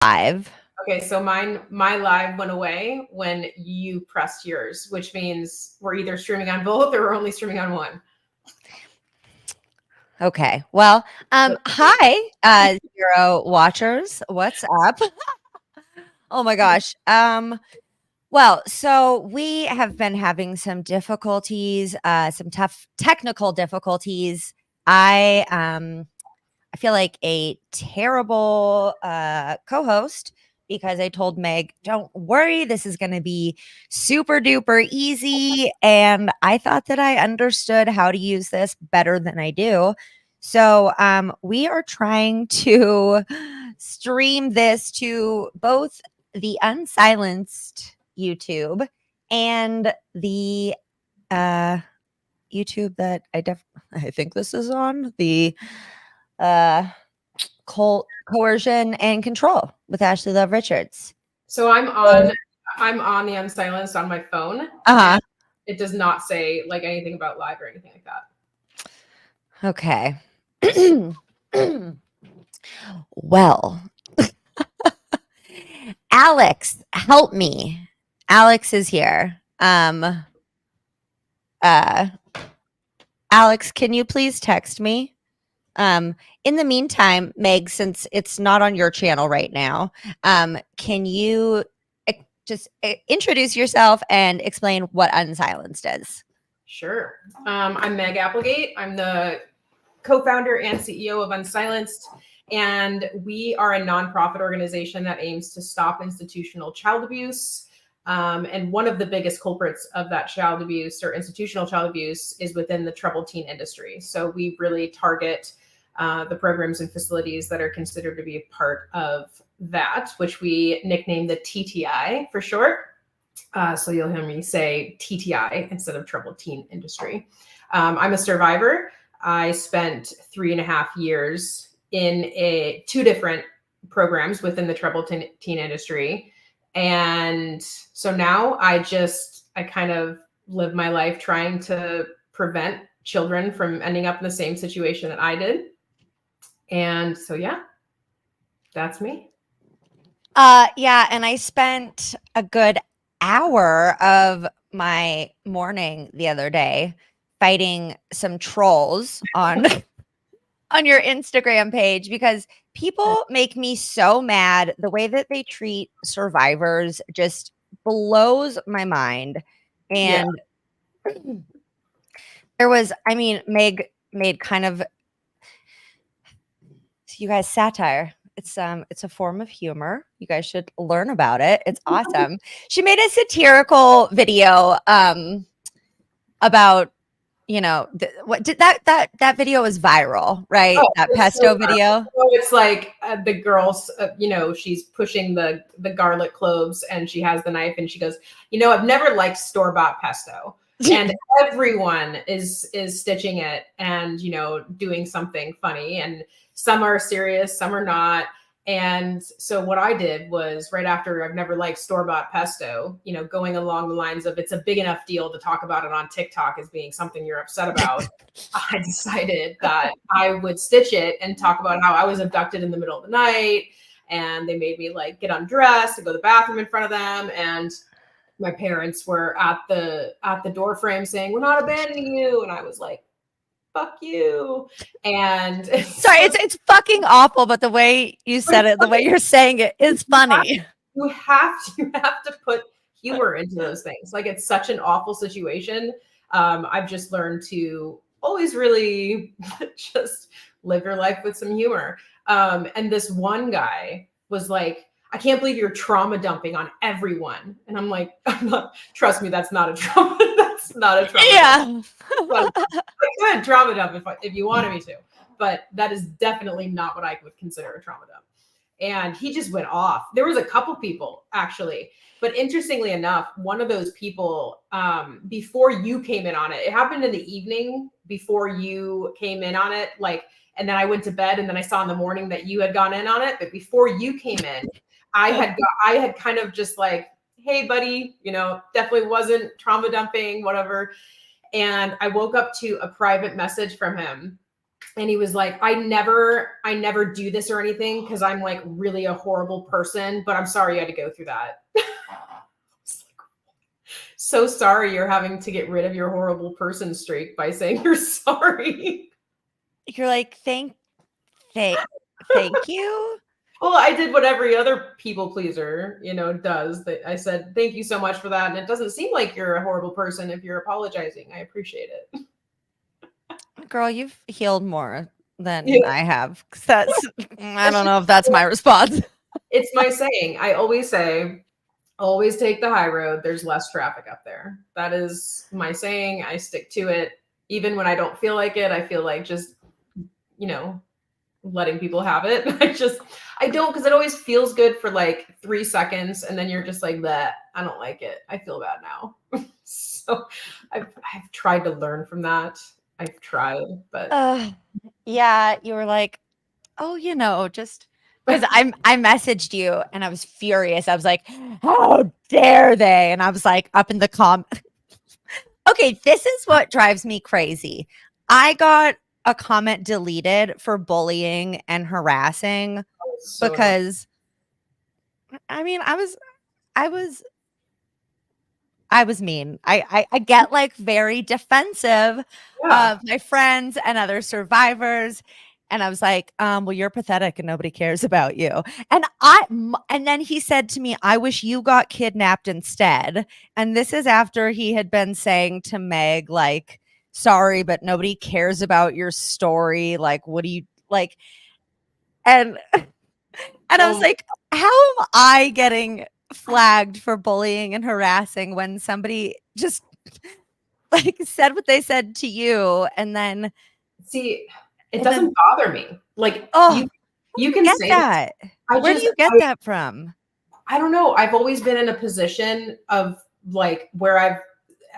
live. Okay, so my live went away when you pressed yours, which means we're either streaming on both or we're only streaming on one. Okay. Well, hi, Zero watchers. What's up? Oh my gosh. Well, so we have been having some difficulties, some tough technical difficulties. I feel like a terrible co-host because I told Meg, don't worry, this is going to be super duper easy. And I thought that I understood how to use this better than I do. So we are trying to stream this to both the Unsilenced YouTube and the YouTube that I think this is on, the coercion and control with Ashley Love Richards. So I'm on the Unsilenced on my phone. Uh-huh. It does not say like anything about live or anything like that. Okay. Well, Alex, help me. Alex is here. Alex, can you please text me? In the meantime, Meg, since it's not on your channel right now, can you just introduce yourself and explain what Unsilenced is? Sure. I'm Meg Appelgate. I'm the co-founder and CEO of Unsilenced, and we are a nonprofit organization that aims to stop institutional child abuse. And one of the biggest culprits of that child abuse or institutional child abuse is within the troubled teen industry. So we really target the programs and facilities that are considered to be a part of that, which we nickname the TTI for short. So you'll hear me say TTI instead of troubled teen industry. I'm a survivor. I spent 3.5 years in two different programs within the troubled teen industry. And so now I kind of live my life trying to prevent children from ending up in the same situation that I did. And so, yeah, that's me. Yeah. And I spent a good hour of my morning the other day fighting some trolls on on your Instagram page because people make me so mad. The way that they treat survivors just blows my mind. And there was, Meg made kind of, you guys, satire. It's a form of humor. You guys should learn about it. It's awesome. She made a satirical video about, what did that video was viral, right? Oh, that pesto video. Oh, it's like the girl's, she's pushing the garlic cloves and she has the knife and she goes, I've never liked store-bought pesto. And everyone is stitching it and, doing something funny, and some are serious, some are not. And so what I did was, right after I've never liked store-bought pesto, going along the lines of it's a big enough deal to talk about it on TikTok as being something you're upset about, I decided that I would stitch it and talk about how I was abducted in the middle of the night and they made me like get undressed and go to the bathroom in front of them. And my parents were at the door frame saying, "We're not abandoning you." And I was like, "Fuck you." And sorry, it's fucking awful, but the way you said it, the way you're saying it is funny. You have to put humor into those things. Like, it's such an awful situation. I've just learned to always really just live your life with some humor. And this one guy was like, "I can't believe you're trauma dumping on everyone." And I'm like, trust me, that's not a trauma. That's not a trauma. Yeah. Well, I could trauma dump if you wanted me to, but that is definitely not what I would consider a trauma dump. And he just went off. There was a couple people actually, but interestingly enough, one of those people, before you came in on it, it happened in the evening before you came in on it. And then I went to bed and then I saw in the morning that you had gone in on it. But before you came in, I had kind of just like, "Hey buddy, definitely wasn't trauma dumping, whatever." And I woke up to a private message from him And he was like, I never do this or anything because I'm like really a horrible person, but I'm sorry you had to go through that. So sorry you're having to get rid of your horrible person streak by saying you're sorry. You're like, thank you. Well, I did what every other people pleaser, does. That I said, thank you so much for that. And it doesn't seem like you're a horrible person if you're apologizing. I appreciate it. Girl, you've healed more than Yeah. I have. 'Cause that's, I don't know if that's my response. It's my saying. I always say, always take the high road. There's less traffic up there. That is my saying. I stick to it. Even when I don't feel like it, I feel like just, letting people have it. I don't, because it always feels good for like 3 seconds. And then you're just like, that I don't like it. I feel bad now. So I've tried to learn from that. I've tried, but yeah, you were like, oh, just because I messaged you and I was furious. I was like, how dare they? And I was like, up in the Okay, this is what drives me crazy. I got a comment deleted for bullying and harassing so because I mean, I was mean. I get like very defensive yeah. of my friends and other survivors. And I was like, well, you're pathetic and nobody cares about you. And then he said to me, I wish you got kidnapped instead. And this is after he had been saying to Meg, like, sorry, but nobody cares about your story. Like, what do you like? And I was like, how am I getting flagged for bullying and harassing when somebody just like said what they said to you and then see, it doesn't bother me. Like you can get say that. Where do you get that from? I don't know. I've always been in a position of like where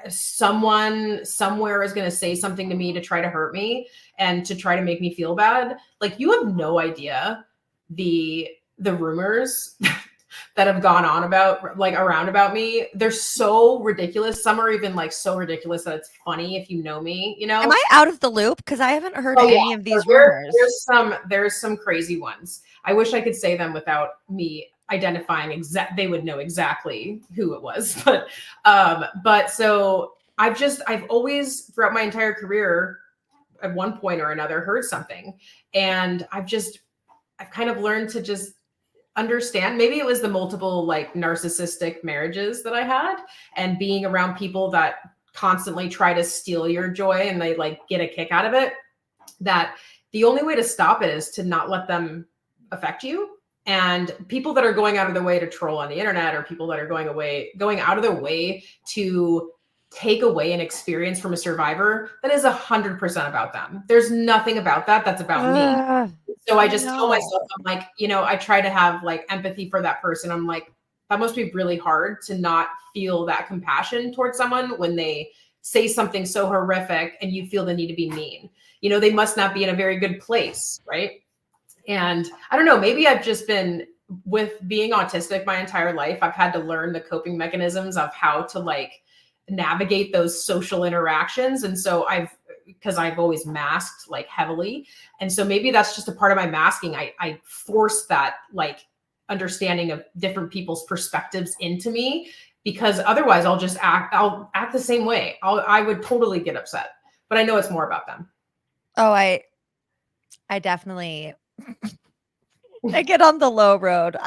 someone somewhere is going to say something to me to try to hurt me and to try to make me feel bad. Like you have no idea the rumors that have gone on around about me. They're so ridiculous. Some are even like so ridiculous that it's funny if you know me, Am I out of the loop? Because I haven't heard any of these rumors. There's some crazy ones. I wish I could say them without me identifying they would know exactly who it was. But so I've always throughout my entire career at one point or another heard something. And I've kind of learned to just understand. Maybe it was the multiple like narcissistic marriages that I had and being around people that constantly try to steal your joy and they like get a kick out of it, that the only way to stop it is to not let them affect you. And people that are going out of their way to troll on the internet or people that are going out of their way to take away an experience from a survivor, that is 100% about them. There's nothing about that that's about me. So I just tell myself, I'm like, I try to have like empathy for that person. I'm like, that must be really hard to not feel that compassion towards someone when they say something so horrific and you feel the need to be mean. They must not be in a very good place, right? And I don't know, maybe I've just been with being autistic my entire life. I've had to learn the coping mechanisms of how to like navigate those social interactions. And so because I've always masked like heavily. And so maybe that's just a part of my masking. I force that like understanding of different people's perspectives into me, because otherwise I'll act the same way. I would totally get upset, but I know it's more about them. Oh, I definitely I get on the low road.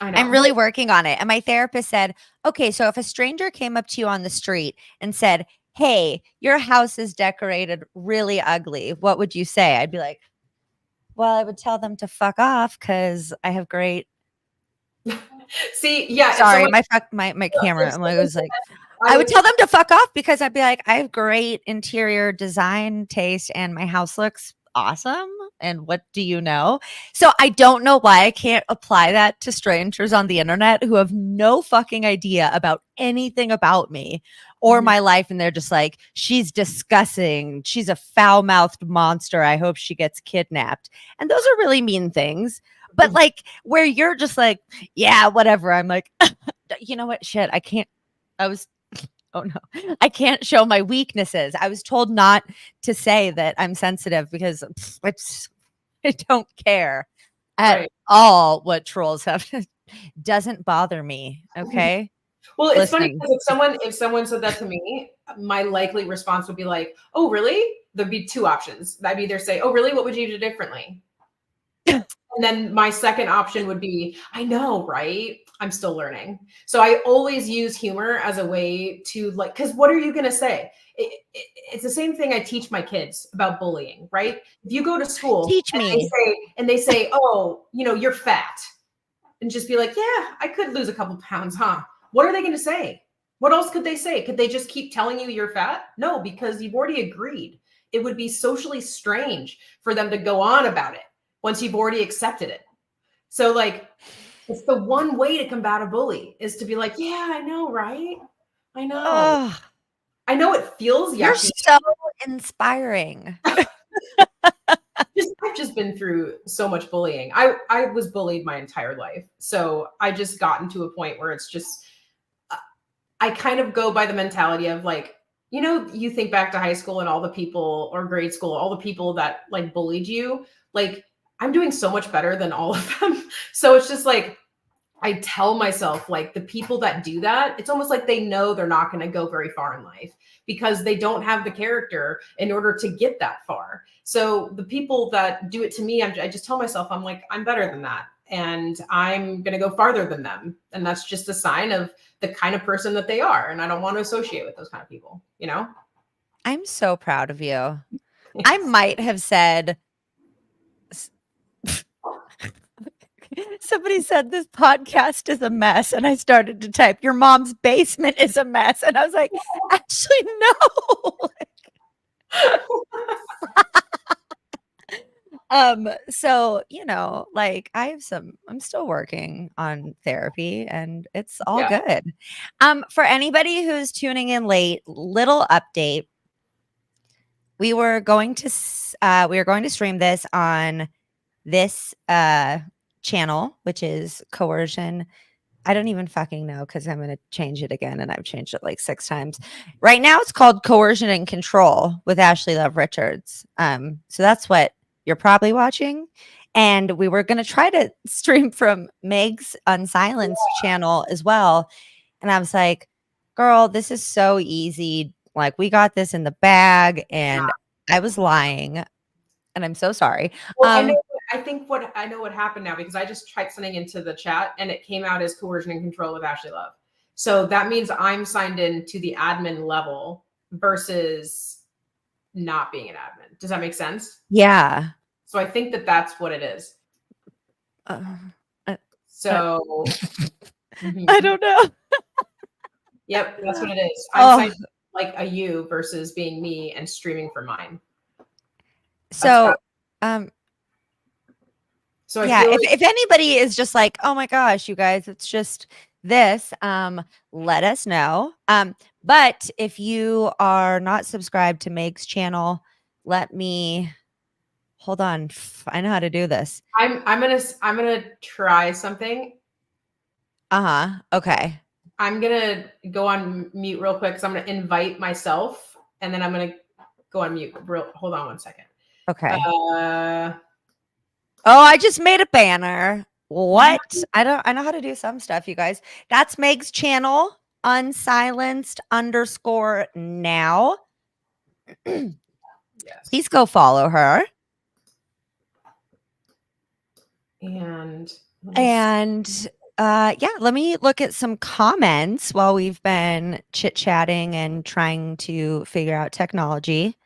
I'm really working on it. And my therapist said, okay, so if a stranger came up to you on the street and said, hey, your house is decorated really ugly, what would you say? I'd be like, well, I would tell them to fuck off because I have great. See, yeah. Sorry, my camera. I would tell them to fuck off because I'd be like, I have great interior design taste and my house looks awesome. And what do you know? So I don't know why I can't apply that to strangers on the internet who have no fucking idea about anything about me or my life. And they're just like, she's disgusting. She's a foul-mouthed monster. I hope she gets kidnapped. And those are really mean things. But like where you're just like, yeah, whatever. I'm like, you know what? Shit, I can't. I was Oh no, I can't show my weaknesses. I was told not to say that I'm sensitive because I don't care at Right. all what trolls have. Doesn't bother me. Okay. Well, it's funny Listen, because if someone said that to me, my likely response would be like, "Oh, really?" There'd be two options. I'd either say, "Oh, really? What would you do differently?" And then my second option would be, "I know, right? I'm still learning." So I always use humor as a way to like, because what are you going to say? It's the same thing I teach my kids about bullying, right? If you go to school teach me. and they say, "Oh, you're fat," and just be like, "Yeah, I could lose a couple pounds, huh?" What are they going to say? What else could they say? Could they just keep telling you you're fat? No, because you've already agreed. It would be socially strange for them to go on about it once you've already accepted it. So, like, it's the one way to combat a bully is to be like, "Yeah, I know, right? I know. Oh, I know it feels you're yucky." so inspiring. I've just been through so much bullying. I was bullied my entire life. So I just gotten to a point where it's just I kind of go by the mentality of like, you think back to high school and all the people or grade school, all the people that like bullied you, like I'm doing so much better than all of them. So it's just like I tell myself like the people that do that, it's almost like they know they're not going to go very far in life because they don't have the character in order to get that far. So the people that do it to me, I just tell myself, I'm like, I'm better than that. And I'm going to go farther than them. And that's just a sign of the kind of person that they are. And I don't want to associate with those kind of people, I'm so proud of you. I might have said, somebody said this podcast is a mess. And I started to type, your mom's basement is a mess. And I was like, actually, no. So, like I'm still working on therapy and it's all Yeah. good. For anybody who's tuning in late, little update. We were going to stream this on this channel, which is coercion. I don't even fucking know because I'm going to change it again and I've changed it like 6 times. Right now it's called Coercion and Control with Ashley Love Richards. So that's what you're probably watching. And we were going to try to stream from Meg's Unsilenced channel as well. And I was like, girl, this is so easy. Like we got this in the bag and I was lying and I'm so sorry. Well, I know what happened now because I just typed something into the chat and it came out as coercion and control with Ashley Love. So that means I'm signed in to the admin level versus not being an admin. Does that make sense? Yeah. So I think that that's what it is. So I don't know. Yep, that's what it is. I'm signed like a you versus being me and streaming for mine. So, so yeah, if anybody is just like, oh my gosh, you guys, it's just this, let us know. But if you are not subscribed to Meg's channel, let me hold on. I know how to do this. I'm gonna try something. Okay. I'm gonna go on mute real quick because I'm gonna invite myself and then I'm gonna go on mute. Hold on one second. Okay. I just made a banner. What? I know how to do some stuff, you guys. That's Meg's channel, Unsilenced _now. Yes. Please go follow her. And yeah, let me look at some comments while we've been chit-chatting and trying to figure out technology.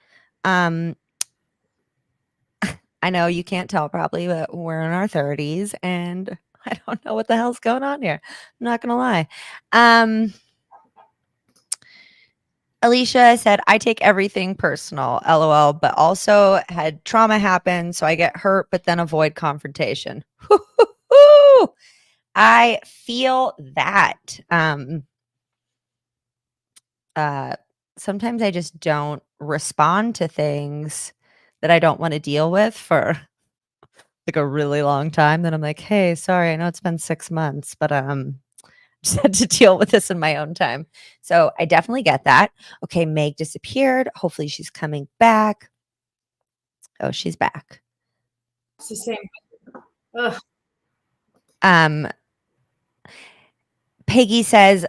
I know you can't tell probably, but we're in our 30s and I don't know what the hell's going on here. I'm not going to lie. Alicia said, I take everything personal, LOL, but also had trauma happen. So I get hurt, but then avoid confrontation. I feel that. Sometimes I just don't respond to things that I don't want to deal with for like a really long time. Then I'm like, hey, sorry, I know it's been 6 months, but just had to deal with this in my own time. So I definitely get that. Okay, Meg disappeared. Hopefully she's coming back. Oh, she's back. It's the same. Ugh. Peggy says,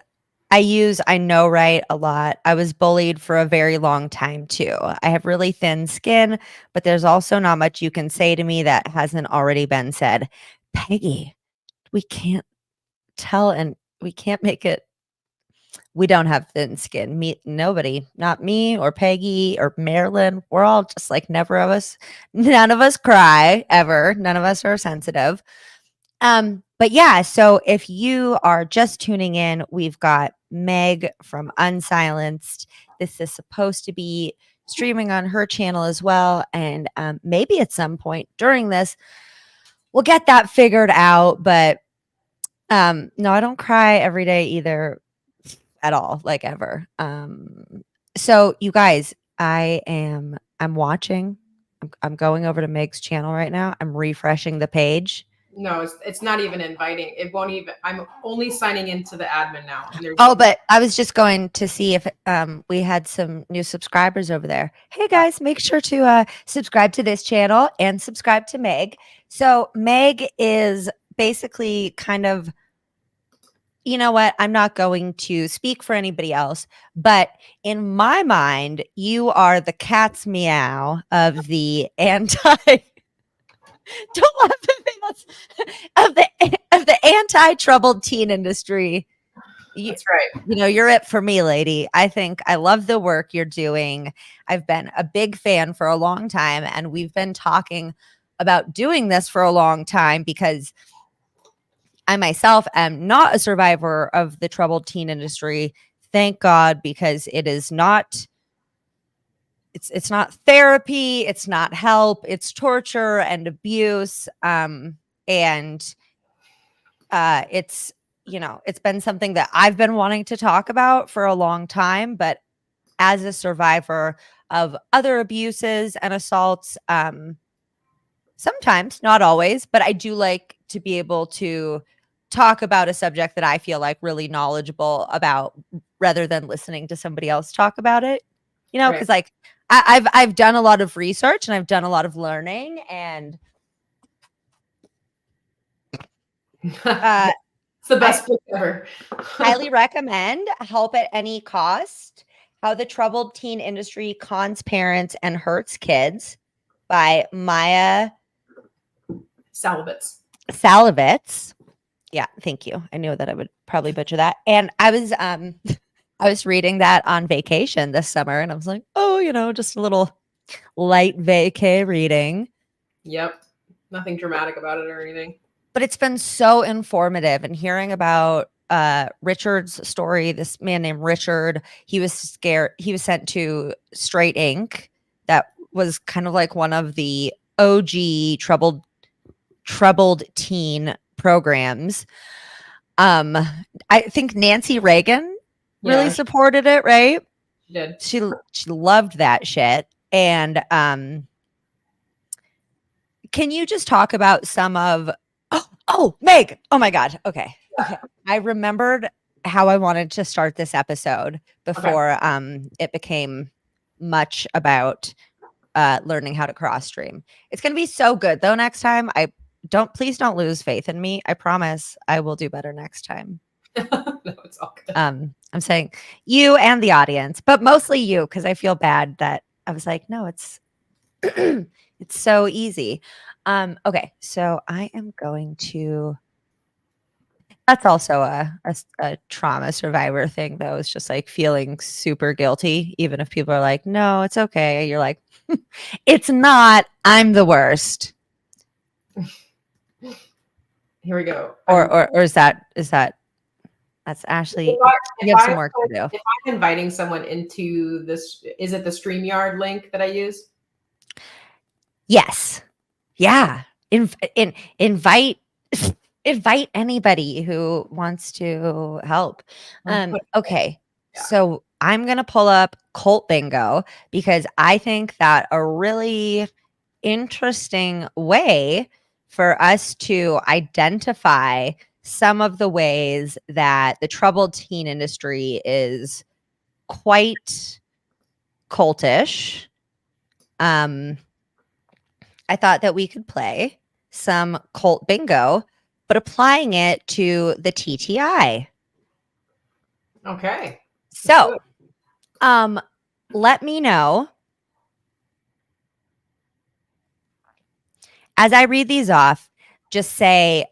I know, right? A lot. I was bullied for a very long time too. I have really thin skin, but there's also not much you can say to me that hasn't already been said. Peggy, we can't tell and we can't make it. We don't have thin skin. Nobody, not me or Peggy or Marilyn. We're all just like none of us cry ever. None of us are sensitive. But yeah, so if you are just tuning in, we've got Meg from Unsilenced. This is supposed to be streaming on her channel as well. And maybe at some point during this, we'll get that figured out. But no, I don't cry every day either at all, like ever. So you guys, I'm watching. I'm going over to Meg's channel right now. I'm refreshing the page. No, it's not even inviting. It won't even. I'm only signing into the admin now. And Oh, but I was just going to see if we had some new subscribers over there. Hey guys, make sure to subscribe to this channel and subscribe to Meg. So Meg is basically kind of, you know what? I'm not going to speak for anybody else, but in my mind, you are the cat's meow of the anti. Don't laugh at me. That's of the anti-troubled teen industry. That's right. You know, you're it for me, lady. I love the work you're doing. I've been a big fan for a long time, and we've been talking about doing this for a long time because I myself am not a survivor of the troubled teen industry. Thank God, because it is not. It's not therapy. It's not help. It's torture and abuse. And it's, you know, it's been something that I've been wanting to talk about for a long time, but as a survivor of other abuses and assaults, sometimes, not always, but I do like to be able to talk about a subject that I feel like really knowledgeable about rather than listening to somebody else talk about it, you know, because like I've done a lot of research and I've done a lot of learning and it's the best book ever. Highly recommend Help at Any Cost: How the Troubled Teen Industry Cons Parents and Hurts Kids by Maya Salovitz. Yeah, thank you. I knew that I would probably butcher that. And I was reading that on vacation this summer and I was like, oh, you know, just a little light vacay reading. Yep. Nothing dramatic about it or anything. But it's been so informative, and hearing about Richard's story, this man named Richard, he was sent to Straight Inc. That was kind of like one of the OG troubled teen programs. I think Nancy Reagan really supported it, right? She did. She loved that shit. And can you just talk about some of Meg. Oh my God. Okay. I remembered how I wanted to start this episode before it became much about learning how to cross stream. It's gonna be so good though next time. Please don't lose faith in me. I promise I will do better next time. No, it's all good. I'm saying you and the audience, but mostly you, because I feel bad that I was like, no, it's it's so easy. Okay, so I am going to. That's also a trauma survivor thing, though. It's just like feeling super guilty, even if people are like, "No, it's okay." You're like, "It's not. I'm the worst." Here we go. Or is that that's Ashley? You have some work to do. If I'm inviting someone into this, is it the StreamYard link that I use? Yes. Yeah. Invite anybody who wants to help. Okay. Yeah. So I'm going to pull up Cult Bingo because I think that a really interesting way for us to identify some of the ways that the troubled teen industry is quite cultish. I thought that we could play some cult bingo, but applying it to the TTI. Okay. So, let me know as I read these off. Just say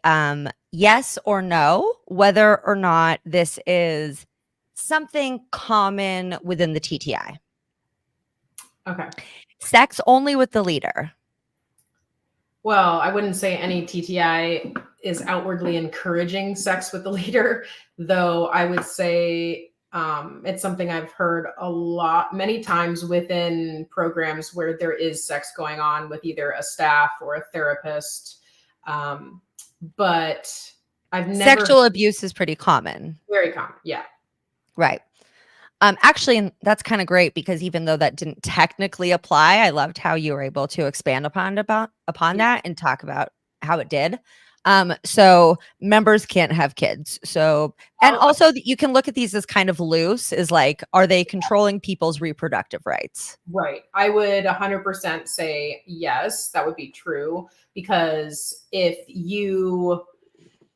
yes or no, whether or not this is something common within the TTI. Okay. Sex only with the leader. Well, I wouldn't say any TTI is outwardly encouraging sex with the leader, though I would say it's something I've heard many times within programs where there is sex going on with either a staff or a therapist. But I've never. Sexual abuse is pretty common. Very common. Yeah. Right. Actually, that's kind of great because even though that didn't technically apply, I loved how you were able to expand upon that and talk about how it did. So members can't have kids. So, and also you can look at these as kind of loose, is like, are they controlling people's reproductive rights? Right. I would 100% say yes, that would be true. Because if you,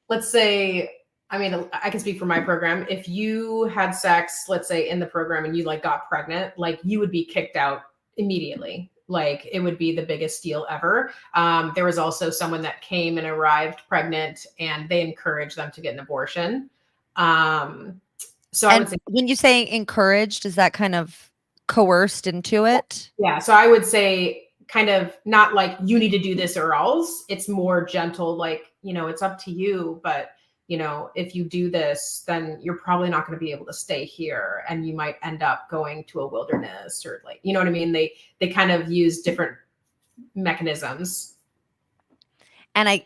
let's say, I mean, I can speak for my program. If you had sex, let's say in the program, and you like got pregnant, like you would be kicked out immediately. Like it would be the biggest deal ever. There was also someone that came and arrived pregnant, and they encouraged them to get an abortion. So I would say, when you say encouraged, is that kind of coerced into it? Yeah. So I would say kind of not like you need to do this or else. It's more gentle, like, it's up to you, but if you do this, then you're probably not going to be able to stay here, and you might end up going to a wilderness, or like, you know what I mean? They kind of use different mechanisms. And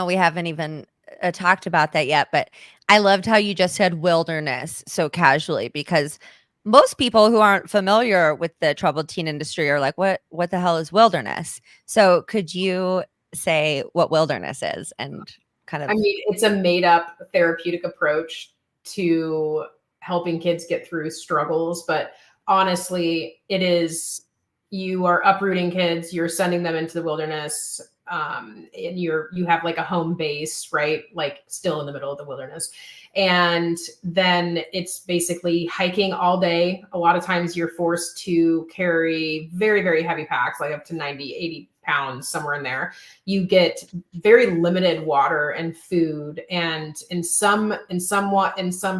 we haven't even talked about that yet, but I loved how you just said wilderness so casually, because most people who aren't familiar with the troubled teen industry are like, what the hell is wilderness? So could you say what wilderness is and kind of... I mean, it's a made up therapeutic approach to helping kids get through struggles. But honestly, it is, you are uprooting kids, you're sending them into the wilderness, and you have like a home base, right? Like still in the middle of the wilderness. And then it's basically hiking all day. A lot of times you're forced to carry very, very heavy packs, like up to 90, 80 pounds, somewhere in there. You get very limited water and food. And in some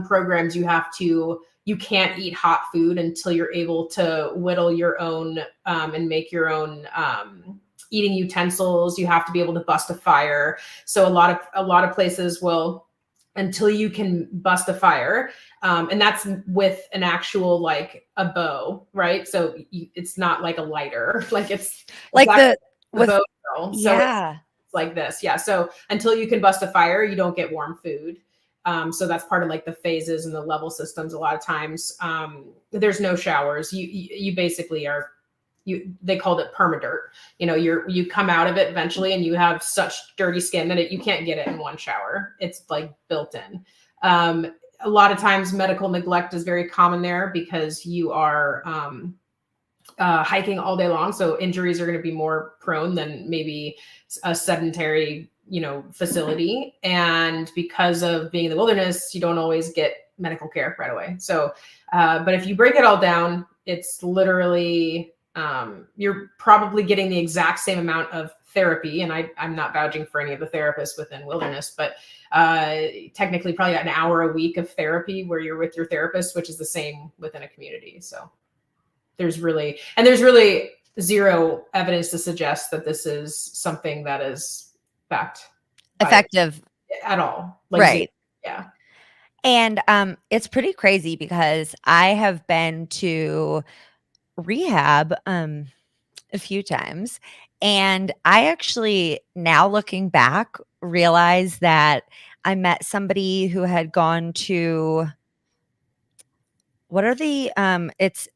programs, you can't eat hot food until you're able to whittle your own and make your own eating utensils. You have to be able to bust a fire. So a lot of places will, until you can bust a fire, and that's with an actual, like a bow, right? So it's not like a lighter, like it's like the bow drill. So yeah, it's like this. Yeah. So until you can bust a fire, you don't get warm food. So that's part of like the phases and the level systems. A lot of times there's no showers. You basically are, they called it permadirt. You come out of it eventually, and you have such dirty skin that you can't get it in one shower. It's like built in. A lot of times medical neglect is very common there, because you are hiking all day long. So injuries are going to be more prone than maybe a sedentary, facility. And because of being in the wilderness, you don't always get medical care right away. So, but if you break it all down, it's literally, you're probably getting the exact same amount of therapy. And I'm not vouching for any of the therapists within wilderness, but technically probably an hour a week of therapy where you're with your therapist, which is the same within a community. So there's really zero evidence to suggest that this is something that is effective at all. Like, right. Yeah. And it's pretty crazy because I have been to rehab a few times, and I actually, now looking back, realize that I met somebody who had gone to, what are the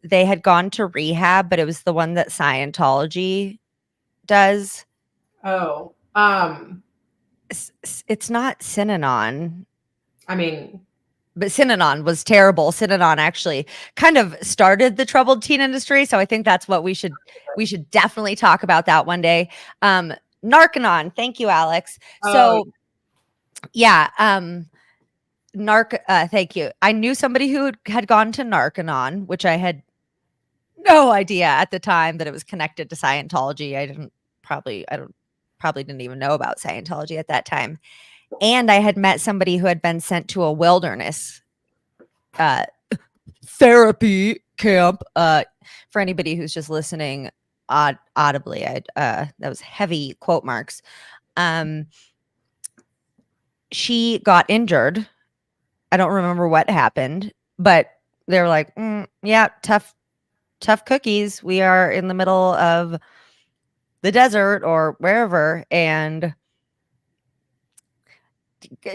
they had gone to rehab, but it was the one that Scientology does. Oh, It's not Synanon. I mean, But Synanon was terrible. Synanon actually kind of started the troubled teen industry, so I think that's what we should definitely talk about that one day. Narcanon, thank you, Alex. oh, So yeah, thank you. I knew somebody who had gone to Narcanon, which I had no idea at the time that it was connected to Scientology. I don't probably didn't even know about Scientology at that time. And I had met somebody who had been sent to a wilderness uh, therapy camp. For anybody who's just listening audibly, that was heavy quote marks. She got injured. I don't remember what happened, but they were like, yeah, tough cookies. We are in the middle of the desert or wherever, and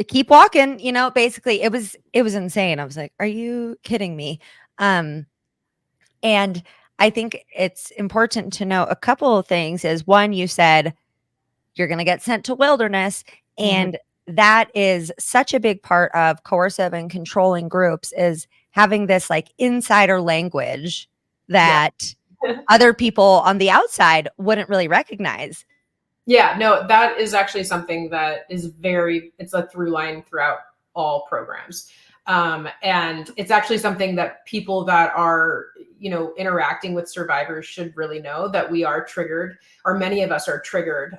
keep walking. Basically, it was insane. I was like, are you kidding me? And I think it's important to know a couple of things. Is one, you said you're going to get sent to wilderness, mhm. and that is such a big part of coercive and controlling groups, is having this like insider language Yeah. that other people on the outside wouldn't really recognize. Yeah, no, that is actually something that is it's a through line throughout all programs. And it's actually something that people that are, interacting with survivors should really know, that we are triggered, or many of us are triggered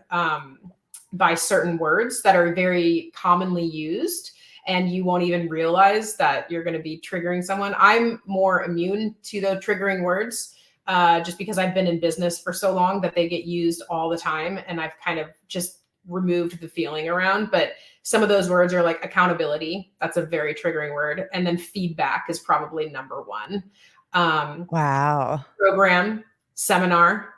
by certain words that are very commonly used. And you won't even realize that you're going to be triggering someone. I'm more immune to the triggering words, just because I've been in business for so long that they get used all the time. And I've kind of just removed the feeling around. But some of those words are like accountability. That's a very triggering word. And then feedback is probably number one. Wow. Program, seminar.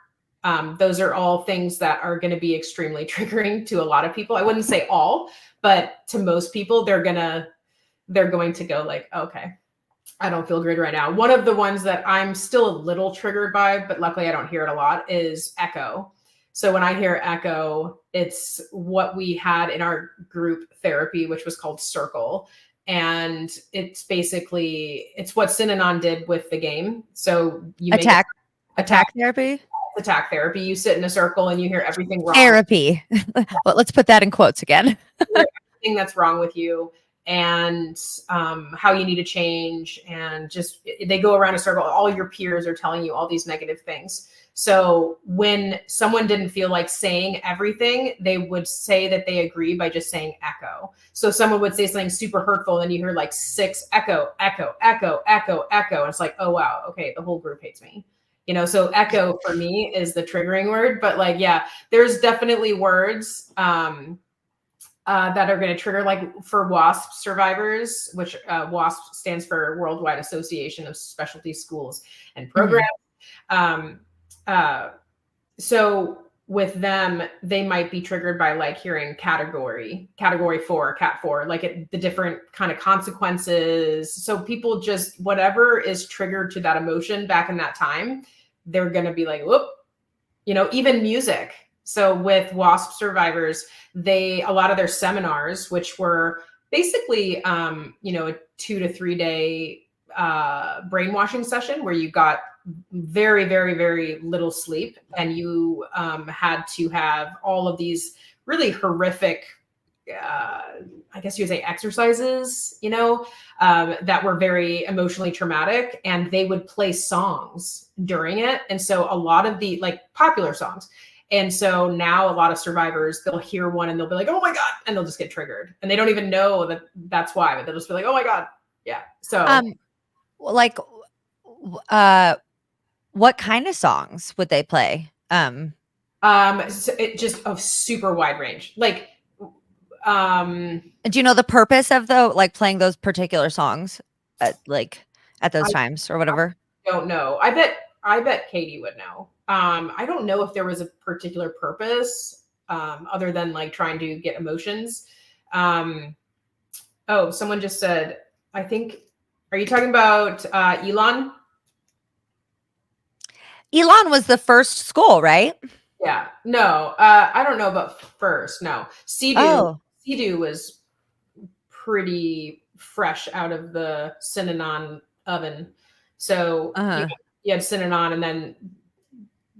Those are all things that are going to be extremely triggering to a lot of people. I wouldn't say all, but to most people, they're going to go like, okay, I don't feel good right now. One of the ones that I'm still a little triggered by, but luckily I don't hear it a lot, is echo. So when I hear echo, it's what we had in our group therapy, which was called Circle. And it's what Synanon did with the game. So you make Attack therapy. attack therapy. You sit in a circle and you hear everything wrong. Therapy. Well, let's put that in quotes again. Everything that's wrong with you, and how you need to change, and just they go around a circle. All your peers are telling you all these negative things. So when someone didn't feel like saying everything, they would say that they agree by just saying echo. So someone would say something super hurtful, and then you hear like 6 echo, echo, echo, echo, echo. And it's like, oh, wow, okay, the whole group hates me. So echo for me is the triggering word. But like, yeah, there's definitely words that are going to trigger, like for WASP survivors, which WASP stands for Worldwide Association of Specialty Schools and Programs. So with them, they might be triggered by like hearing category 4, cat 4, like the different kind of consequences. So people just, whatever is triggered to that emotion back in that time, they're going to be like, whoop, even music. So with WASP survivors, a lot of their seminars, which were basically, a 2 to 3 day brainwashing session where you got very, very, very little sleep, and you had to have all of these really horrific, I guess you would say, exercises, that were very emotionally traumatic, and they would play songs during it. And so a lot of the like popular songs. And so now a lot of survivors, they'll hear one and they'll be like, oh my God, and they'll just get triggered. And they don't even know that that's why, but they'll just be like, oh my God. Yeah. So like what kind of songs would they play? so it just a super wide range. Like do you know the purpose of playing those particular songs at those times or whatever? I don't know. I bet Katie would know. I don't know if there was a particular purpose other than like trying to get emotions. Someone just said, I think, are you talking about Elon? Elon was the first school, right? Yeah. No, I don't know about first. No. Sea-Doo. Oh. Sea-Doo was pretty fresh out of the Synanon oven. So you had Synanon, and then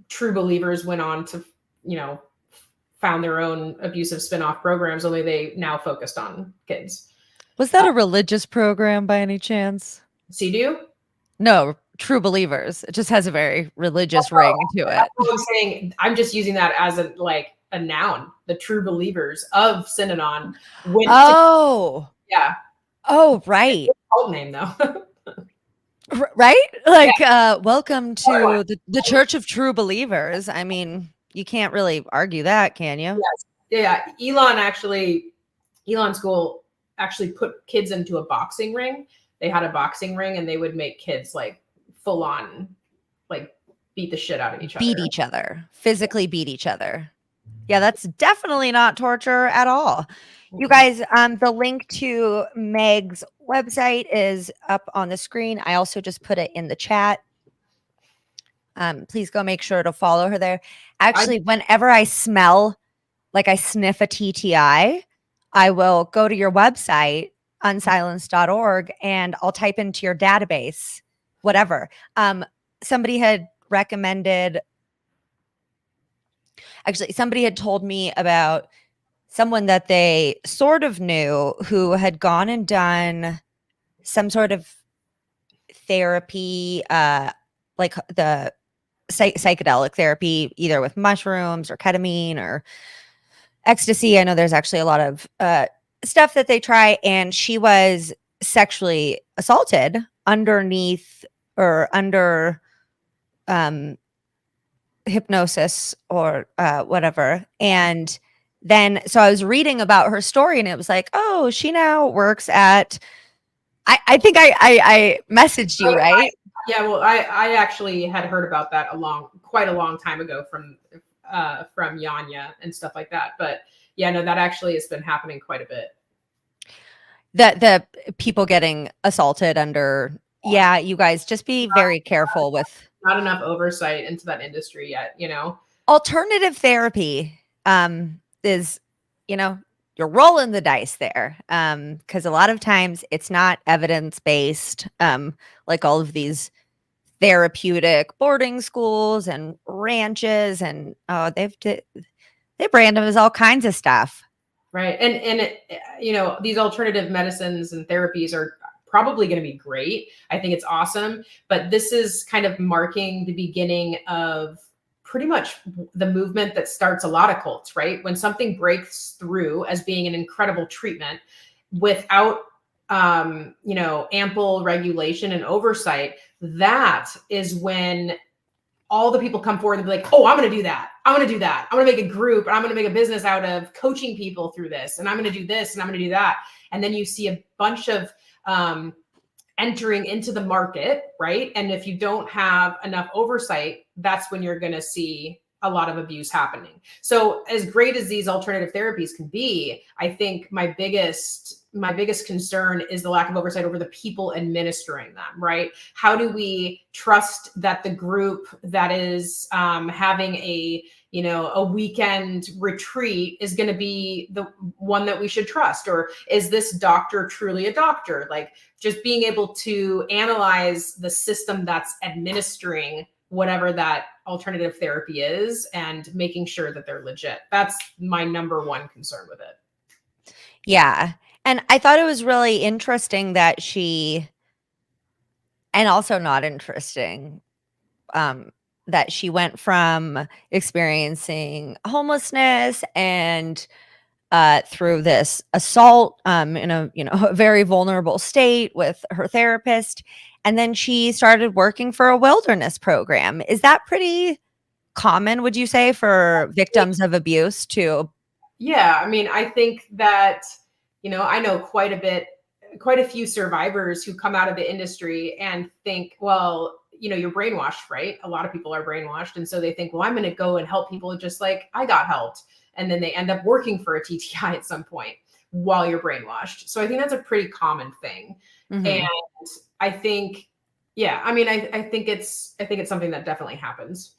True Believers went on to, found their own abusive spin-off programs, only they now focused on kids. Was that a religious program by any chance? Sea-Doo? No, True Believers. It just has a very religious ring to it. That's what I'm saying. I'm just using that as a noun. The True Believers of Synanon went yeah. Oh, right. Cult name though. Right? Like, welcome to the Church of True Believers. I mean, you can't really argue that, can you? Yes. Yeah. Elon School actually put kids into a boxing ring. They had a boxing ring, and they would make kids like full on, like, beat the shit out of each other. Beat each other. Physically beat each other. Yeah, that's definitely not torture at all. You guys, the link to Meg's website is up on the screen. I also just put it in the chat. Please go make sure to follow her there. Actually, whenever I smell like I sniff a TTI, I will go to your website, unsilenced.org, and I'll type into your database, whatever. Somebody had recommended, actually, somebody had told me about someone that they sort of knew who had gone and done some sort of therapy, like the psychedelic therapy, either with mushrooms or ketamine or ecstasy. I know there's actually a lot of stuff that they try, and she was sexually assaulted underneath or under hypnosis or whatever. And then, so I was reading about her story, and it was like, oh, she now works at, I think I messaged you, right? I actually had heard about that quite a long time ago from Yanya and stuff like that. But yeah, no, that actually has been happening quite a bit. The people getting assaulted under, yeah, you guys just be very careful with. Not enough oversight into that industry yet, Alternative therapy is, you're rolling the dice there, because a lot of times it's not evidence-based, like all of these therapeutic boarding schools and ranches, and they brand them as all kinds of stuff. Right. And these alternative medicines and therapies are probably going to be great. I think it's awesome. But this is kind of marking the beginning of pretty much the movement that starts a lot of cults, right? When something breaks through as being an incredible treatment without, ample regulation and oversight, that is when all the people come forward and be like, oh, I'm going to do that. I'm going to do that. I'm going to make a group, and I'm going to make a business out of coaching people through this. And I'm going to do this, and I'm going to do that. And then you see a bunch of entering into the market, right? And if you don't have enough oversight, that's when you're going to see a lot of abuse happening. So as great as these alternative therapies can be, I think my biggest concern is the lack of oversight over the people administering them, right? How do we trust that the group that is having a weekend retreat is going to be the one that we should trust? Or is this doctor truly a doctor? Like, just being able to analyze the system that's administering whatever that alternative therapy is and making sure that they're legit. That's my number one concern with it. Yeah. And I thought it was really interesting that and also not interesting, that she went from experiencing homelessness and through this assault in a a very vulnerable state with her therapist, and then she started working for a wilderness program. Is that pretty common, would you say, for victims of abuse too? Yeah, I mean, I think that I know quite a few survivors who come out of the industry and think, well, you're brainwashed, right? A lot of people are brainwashed. And so they think, well, I'm going to go and help people just like I got helped. And then they end up working for a TTI at some point while you're brainwashed. So I think that's a pretty common thing. Mm-hmm. And I think, yeah, I mean, I think it's something that definitely happens.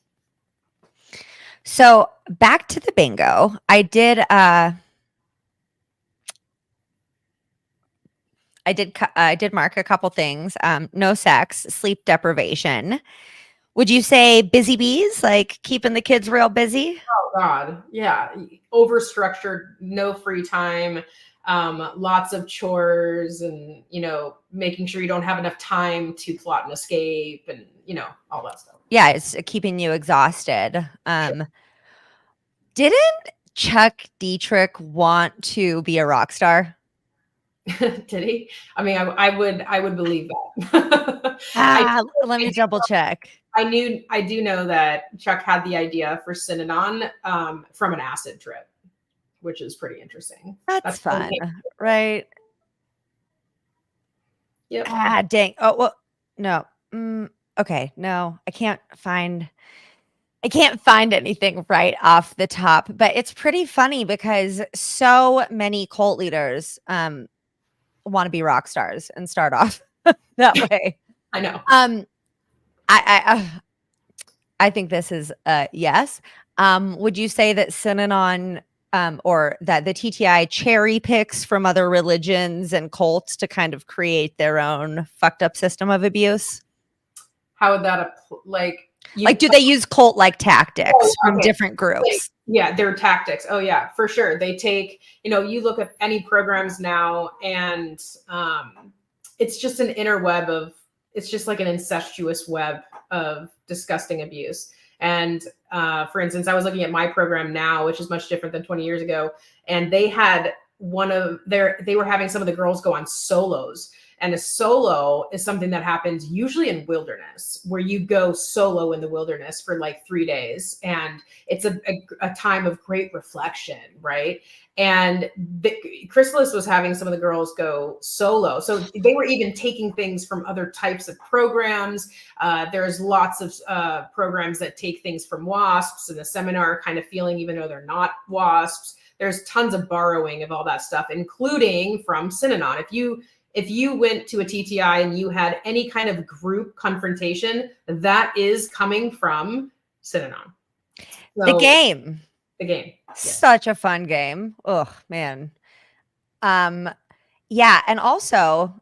So back to the bingo. I did, I did mark a couple things. No sex, sleep deprivation. Would you say busy bees, like keeping the kids real busy? Oh God, yeah, overstructured, no free time, lots of chores, and making sure you don't have enough time to plot and escape, and all that stuff. Yeah, it's keeping you exhausted. Didn't Chuck Dietrich want to be a rock star? Did he? I mean, I would believe that. Let me double check. I do know that Chuck had the idea for Synanon from an acid trip, which is pretty interesting. That's fun, right? Yep. Dang. Oh, well, no. Okay, no, I can't find anything right off the top, but it's pretty funny because so many cult leaders want to be rock stars and start off that way. I know. I think this is yes. Would you say that Synanon or that the TTI cherry picks from other religions and cults to kind of create their own fucked up system of abuse? How would that do they use cult-like tactics from different groups? Yeah, their tactics. Oh yeah, for sure. They take, you look at any programs now, and it's just an interweb of, it's just like an incestuous web of disgusting abuse. And for instance, I was looking at my program now, which is much different than 20 years ago, and they had they were having some of the girls go on solos. And a solo is something that happens usually in wilderness, where you go solo in the wilderness for like 3 days. And it's a time of great reflection, right? And Chrysalis was having some of the girls go solo. So they were even taking things from other types of programs. There's lots of programs that take things from WASPs and the seminar kind of feeling, even though they're not WASPs. There's tons of borrowing of all that stuff, including from Synanon. If you went to a TTI and you had any kind of group confrontation, that is coming from Synanon. So, the game. Yes. Such a fun game. Oh, man. Yeah, and also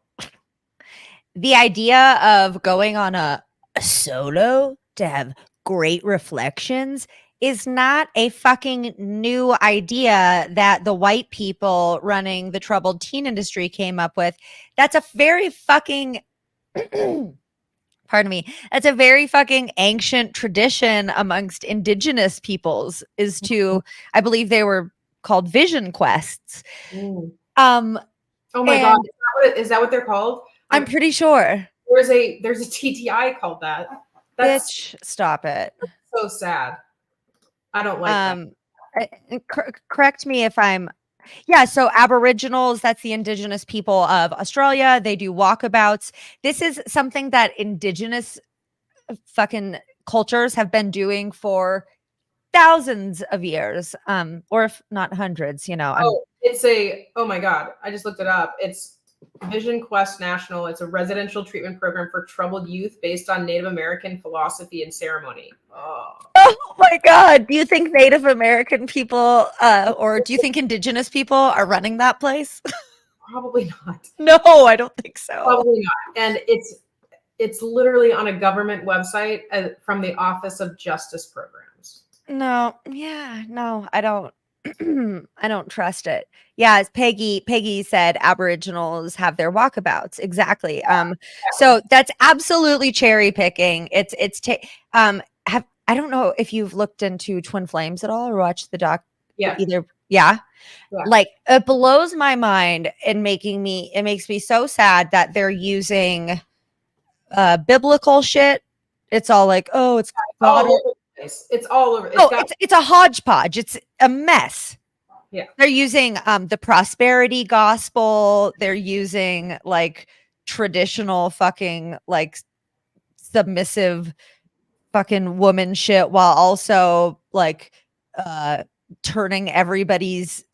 the idea of going on a solo to have great reflections is not a fucking new idea that the white people running the troubled teen industry came up with. That's a very fucking pardon me. That's a very fucking ancient tradition amongst indigenous peoples, is to, I believe they were called vision quests. Oh my God. Is that what they're called? I'm pretty sure. There's a TTI called that. Bitch, stop it. That's so sad. I don't like that. Correct me if I'm. Yeah, so Aboriginals, that's the indigenous people of Australia. They do walkabouts. This is something that indigenous fucking cultures have been doing for thousands of years, or if not hundreds, Oh my God, I just looked it up. It's Vision Quest National. It's a residential treatment program for troubled youth based on Native American philosophy and ceremony. Oh my God. Do you think Native American people or do you think indigenous people are running that place? Probably not. No, I don't think so. Probably not. And it's literally on a government website from the Office of Justice Programs. No, yeah, no, I don't. I don't trust it. Yeah, as Peggy said, Aboriginals have their walkabouts. Exactly. So that's absolutely cherry picking. I don't know if you've looked into Twin Flames at all or watched the doc. Yeah. Yeah. Like, it blows my mind and it makes me so sad that they're using biblical shit. It's all like, oh, it's God. It's all over. It's a hodgepodge. It's a mess. Yeah. They're using the prosperity gospel. They're using like traditional fucking like submissive fucking woman shit while also like turning everybody's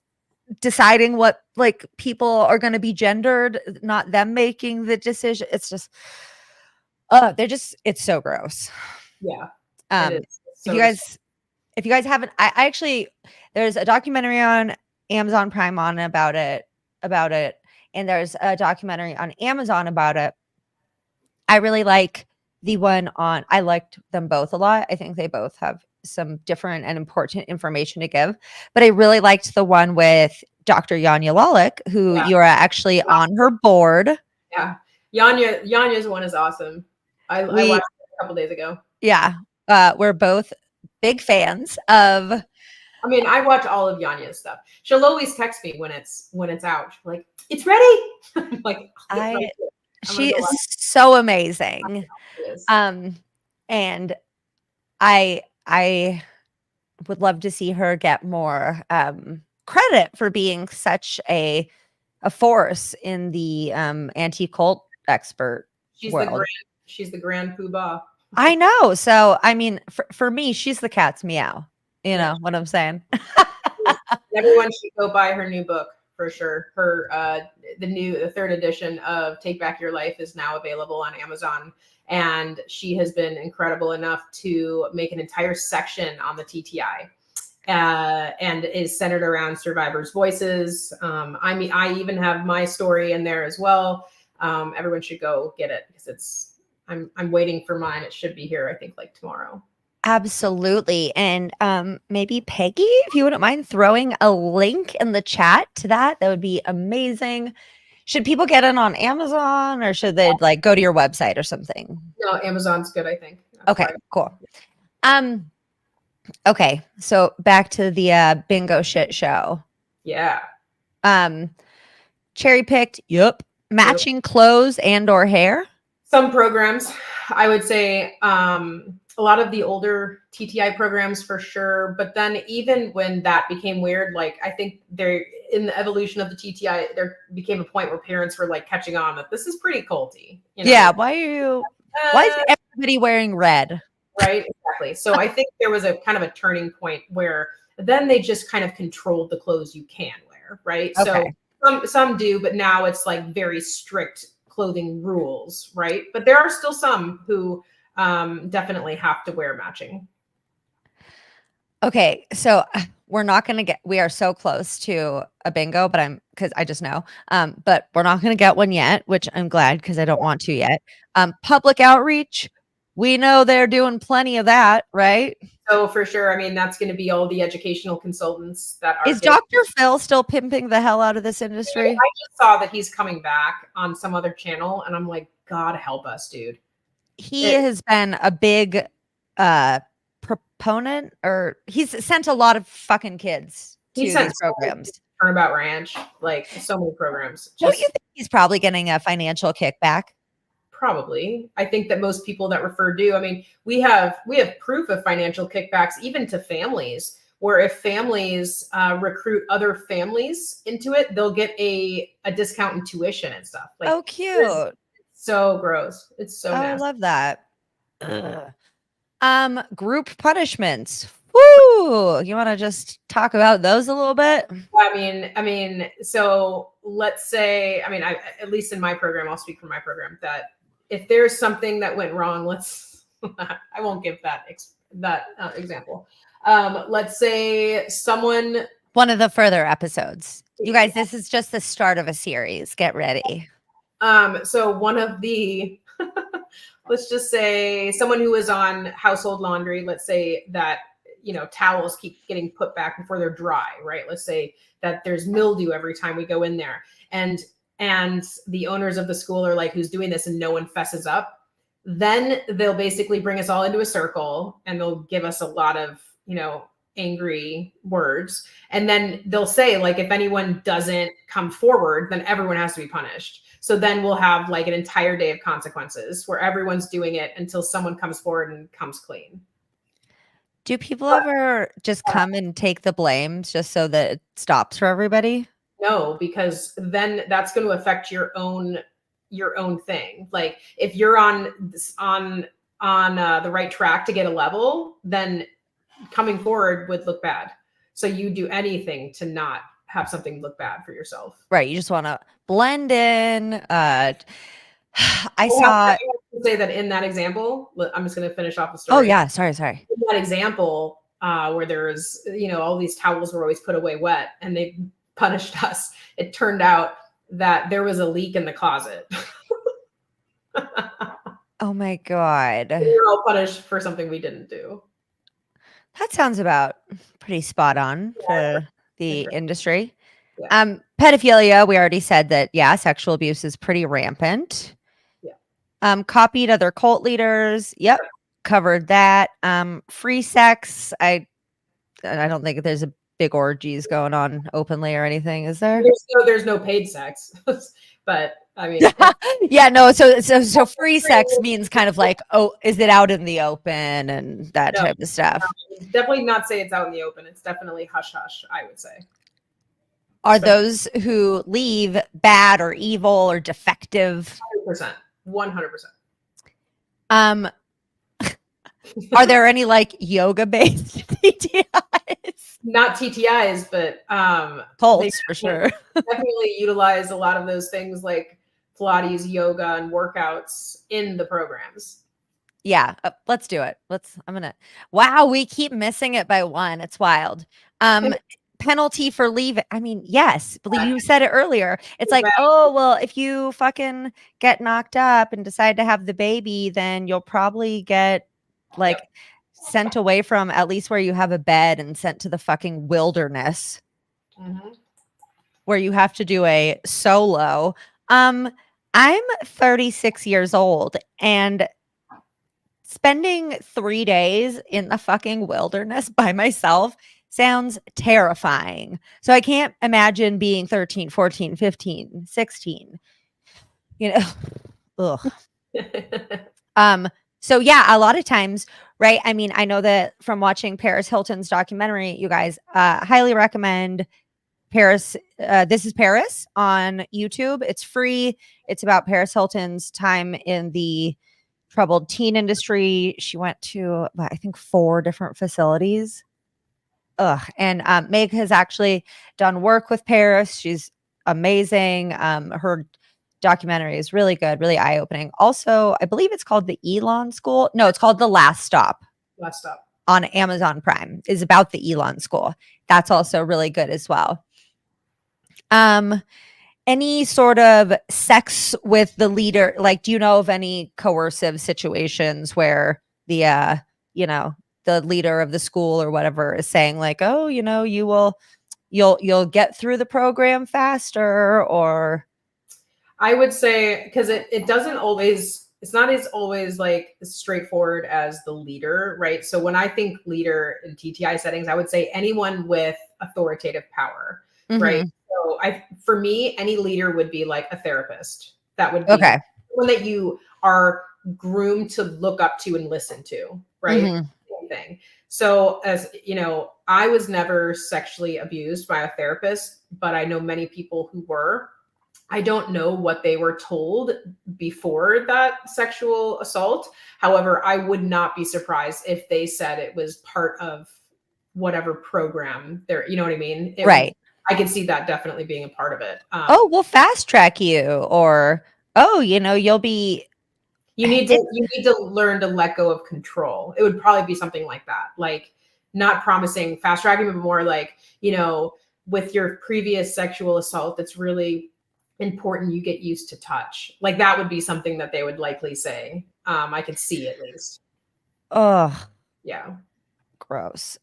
deciding what like people are going to be gendered, not them making the decision. It's just it's so gross. Yeah. So if you guys haven't, I actually, there's a documentary on Amazon Prime on about it. and there's a documentary on Amazon about it. I really like the one on, I liked them both a lot. I think they both have some different and important information to give, but I really liked the one with Dr. Yanya Lalick, who Yeah. you're actually on her board. Yeah. Yanya's one is awesome. I watched it a couple days ago. Yeah. We're both big fans of. I mean, I watch all of Yanya's stuff. She'll always text me when it's out. She's like, it's ready. I'm like, she is so amazing. And I would love to see her get more credit for being such a force in the anti-cult expert world. She's the grand poobah. I know. So I mean, for me, she's the cat's meow. You know what I'm saying? Everyone should go buy her new book for sure. Her the third edition of Take Back Your Life is now available on Amazon, and she has been incredible enough to make an entire section on the TTI, and is centered around survivors' voices. I mean, I even have my story in there as well. Everyone should go get it because I'm waiting for mine. It should be here, I think, like tomorrow. Absolutely. And maybe Peggy, if you wouldn't mind throwing a link in the chat to that would be amazing. Should people get it on Amazon, or should they like go to your website or something? No, Amazon's good, I think. Okay, cool. Okay, so back to the bingo shit show. Yeah. Cherry picked, matching clothes and or hair. Some programs, I would say, a lot of the older TTI programs for sure. But then even when that became weird, like I think in the evolution of the TTI, there became a point where parents were like catching on that this is pretty culty. You know? Yeah. Why is everybody wearing red? Right. Exactly. So I think there was a kind of a turning point where then they just kind of controlled the clothes you can wear. Right. Okay. So some do, but now it's like very strict clothing rules. Right. But there are still some who definitely have to wear matching. Okay, so we are so close to a bingo, but because I just know, but we're not going to get one yet, which I'm glad because I don't want to yet. Public outreach, we know they're doing plenty of that, right? So for sure, I mean, that's going to be all the educational consultants that are. Is Dr. Phil still pimping the hell out of this industry? I just saw that he's coming back on some other channel, and I'm like, God help us, dude. He has been a big proponent, or he's sent a lot of fucking kids to these programs. Turnabout Ranch, like so many programs. Don't you think he's probably getting a financial kickback? Probably. I think that most people that refer do. I mean, we have proof of financial kickbacks even to families, where if families recruit other families into it, they'll get a discount in tuition and stuff. Like, oh, cute. So gross. It's so nasty. I love that. Group punishments. Woo! You want to just talk about those a little bit? I mean, so let's say, I at least in my program, I'll speak for my program, that if there's something that went wrong, I won't give that example. Let's say one of the further episodes. You guys, this is just the start of a series. Get ready. So one of the, let's just say someone who is on household laundry, let's say that, towels keep getting put back before they're dry, right? Let's say that there's mildew every time we go in there, and the owners of the school are like, who's doing this, and no one fesses up. Then they'll basically bring us all into a circle and they'll give us a lot of, angry words. And then they'll say, like, if anyone doesn't come forward, then everyone has to be punished. So then we'll have like an entire day of consequences where everyone's doing it until someone comes forward and comes clean. Do people ever just come and take the blame just so that it stops for everybody? No, because then that's going to affect your own thing. Like if you're on the right track to get a level, then coming forward would look bad. So you do anything to not have something look bad for yourself. Right. You just want to blend in. I say that in that example, I'm just going to finish off the story. Oh yeah. Sorry. In that example, where there's, all these towels were always put away wet and they punished us. It turned out that there was a leak in the closet. Oh my God. We were all punished for something we didn't do. That sounds about pretty spot on Yeah, for the interesting. industry. Yeah. Pedophilia, we already said that, yeah, sexual abuse is pretty rampant. Yeah. Copied other cult leaders. Yep. Covered that. Free sex. I don't think there's a big orgies going on openly or anything, is there? There's no paid sex, but I mean, Yeah, no. So free sex means kind of like, oh, is it out in the open and that no, type of stuff? definitely not say it's out in the open. It's definitely hush hush, I would say. Are those who leave bad or evil or defective? 100%. 100%. Um, are there any like yoga based TTIs? Not TTIs, but Cults for sure. definitely utilize a lot of those things like Pilates, yoga, and workouts in the programs. Yeah, let's do it. Wow, we keep missing it by one. It's wild. Penalty for leaving. I mean, yes, you said it earlier. It's like, oh, well, if you fucking get knocked up and decide to have the baby, then you'll probably get like sent away from at least where you have a bed and sent to the fucking wilderness where you have to do a solo. I'm 36 years old and spending 3 days in the fucking wilderness by myself sounds terrifying. So I can't imagine being 13, 14, 15, 16. You know, ugh. So yeah, a lot of times, right? I mean, I know that from watching Paris Hilton's documentary, you guys highly recommend Paris. This is Paris on YouTube. It's free. It's about Paris Hilton's time in the troubled teen industry. She went to, I think, 4 different facilities. And Meg has actually done work with Paris. She's amazing. Her documentary is really good, really eye-opening. Also, I believe it's called The Elon School. No, it's called The Last Stop. Last Stop. On Amazon Prime is about the Elon School. That's also really good as well. Any sort of sex with the leader, like, do you know of any coercive situations where the the leader of the school or whatever is saying like, oh, you'll get through the program faster? Or I would say, because it doesn't always, it's not as always like as straightforward as the leader, right? So when I think leader in TTI settings, I would say anyone with authoritative power, right? So for me, any leader would be like a therapist. That would be someone that you are groomed to look up to and listen to, right? Same thing. So as you know, I was never sexually abused by a therapist, but I know many people who were. I don't know what they were told before that sexual assault. However, I would not be surprised if they said it was part of whatever program there, you know what I mean? I could see that definitely being a part of it. Oh, we'll fast track you, or, oh, you'll be. You need to learn to let go of control. It would probably be something like that. Like not promising fast tracking, but more like, with your previous sexual assault, that's really important you get used to touch. Like that would be something that they would likely say. I could see at least. Oh, yeah. Gross.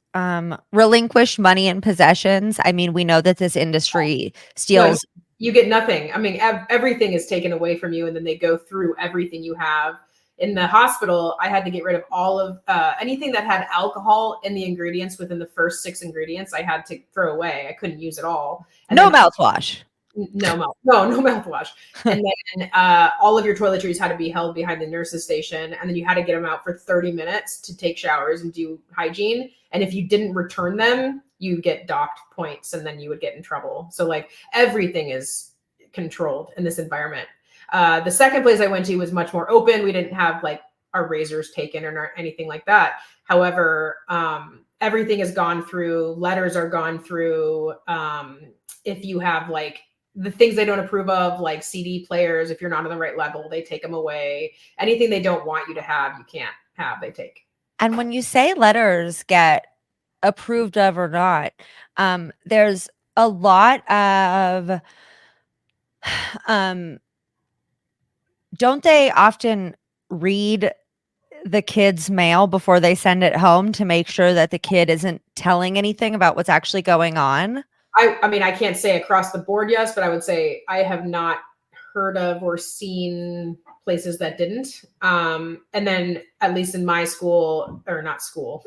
Relinquish money and possessions. I mean, we know that this industry steals. No, you get nothing. I mean, everything is taken away from you, and then they go through everything you have. In the hospital, I had to get rid of all of anything that had alcohol in the ingredients. Within the first 6 ingredients, I had to throw away. I couldn't use it all. And no mouthwash. No mouthwash. And then all of your toiletries had to be held behind the nurse's station. And then you had to get them out for 30 minutes to take showers and do hygiene. And if you didn't return them, you get docked points and then you would get in trouble. So like everything is controlled in this environment. The second place I went to was much more open. We didn't have like our razors taken or anything like that. However, everything has gone through, letters are gone through. If you have like the things they don't approve of, like CD players, if you're not on the right level, they take them away. Anything they don't want you to have, you can't have, they take. And when you say letters get approved of or not, there's a lot of Don't they often read the kid's mail before they send it home to make sure that the kid isn't telling anything about what's actually going on? I mean, I can't say across the board, yes, but I would say I have not heard of or seen places that didn't. And then, at least in my school, or not school,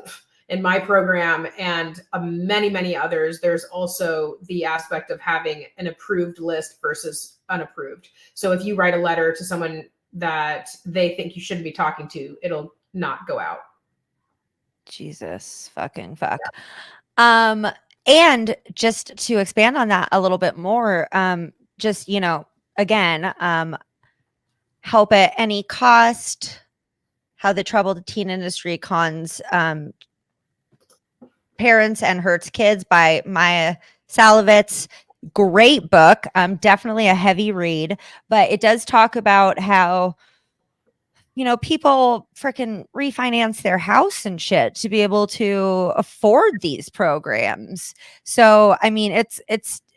in my program and many, many others, there's also the aspect of having an approved list versus unapproved. So if you write a letter to someone that they think you shouldn't be talking to, it'll not go out. Jesus fucking fuck. And just to expand on that a little bit more, just, again, help at any cost, how the troubled teen industry cons parents and hurts kids by Maya Salovitz. Great book. Definitely a heavy read, but it does talk about how people freaking refinance their house and shit to be able to afford these programs. So, I mean, it's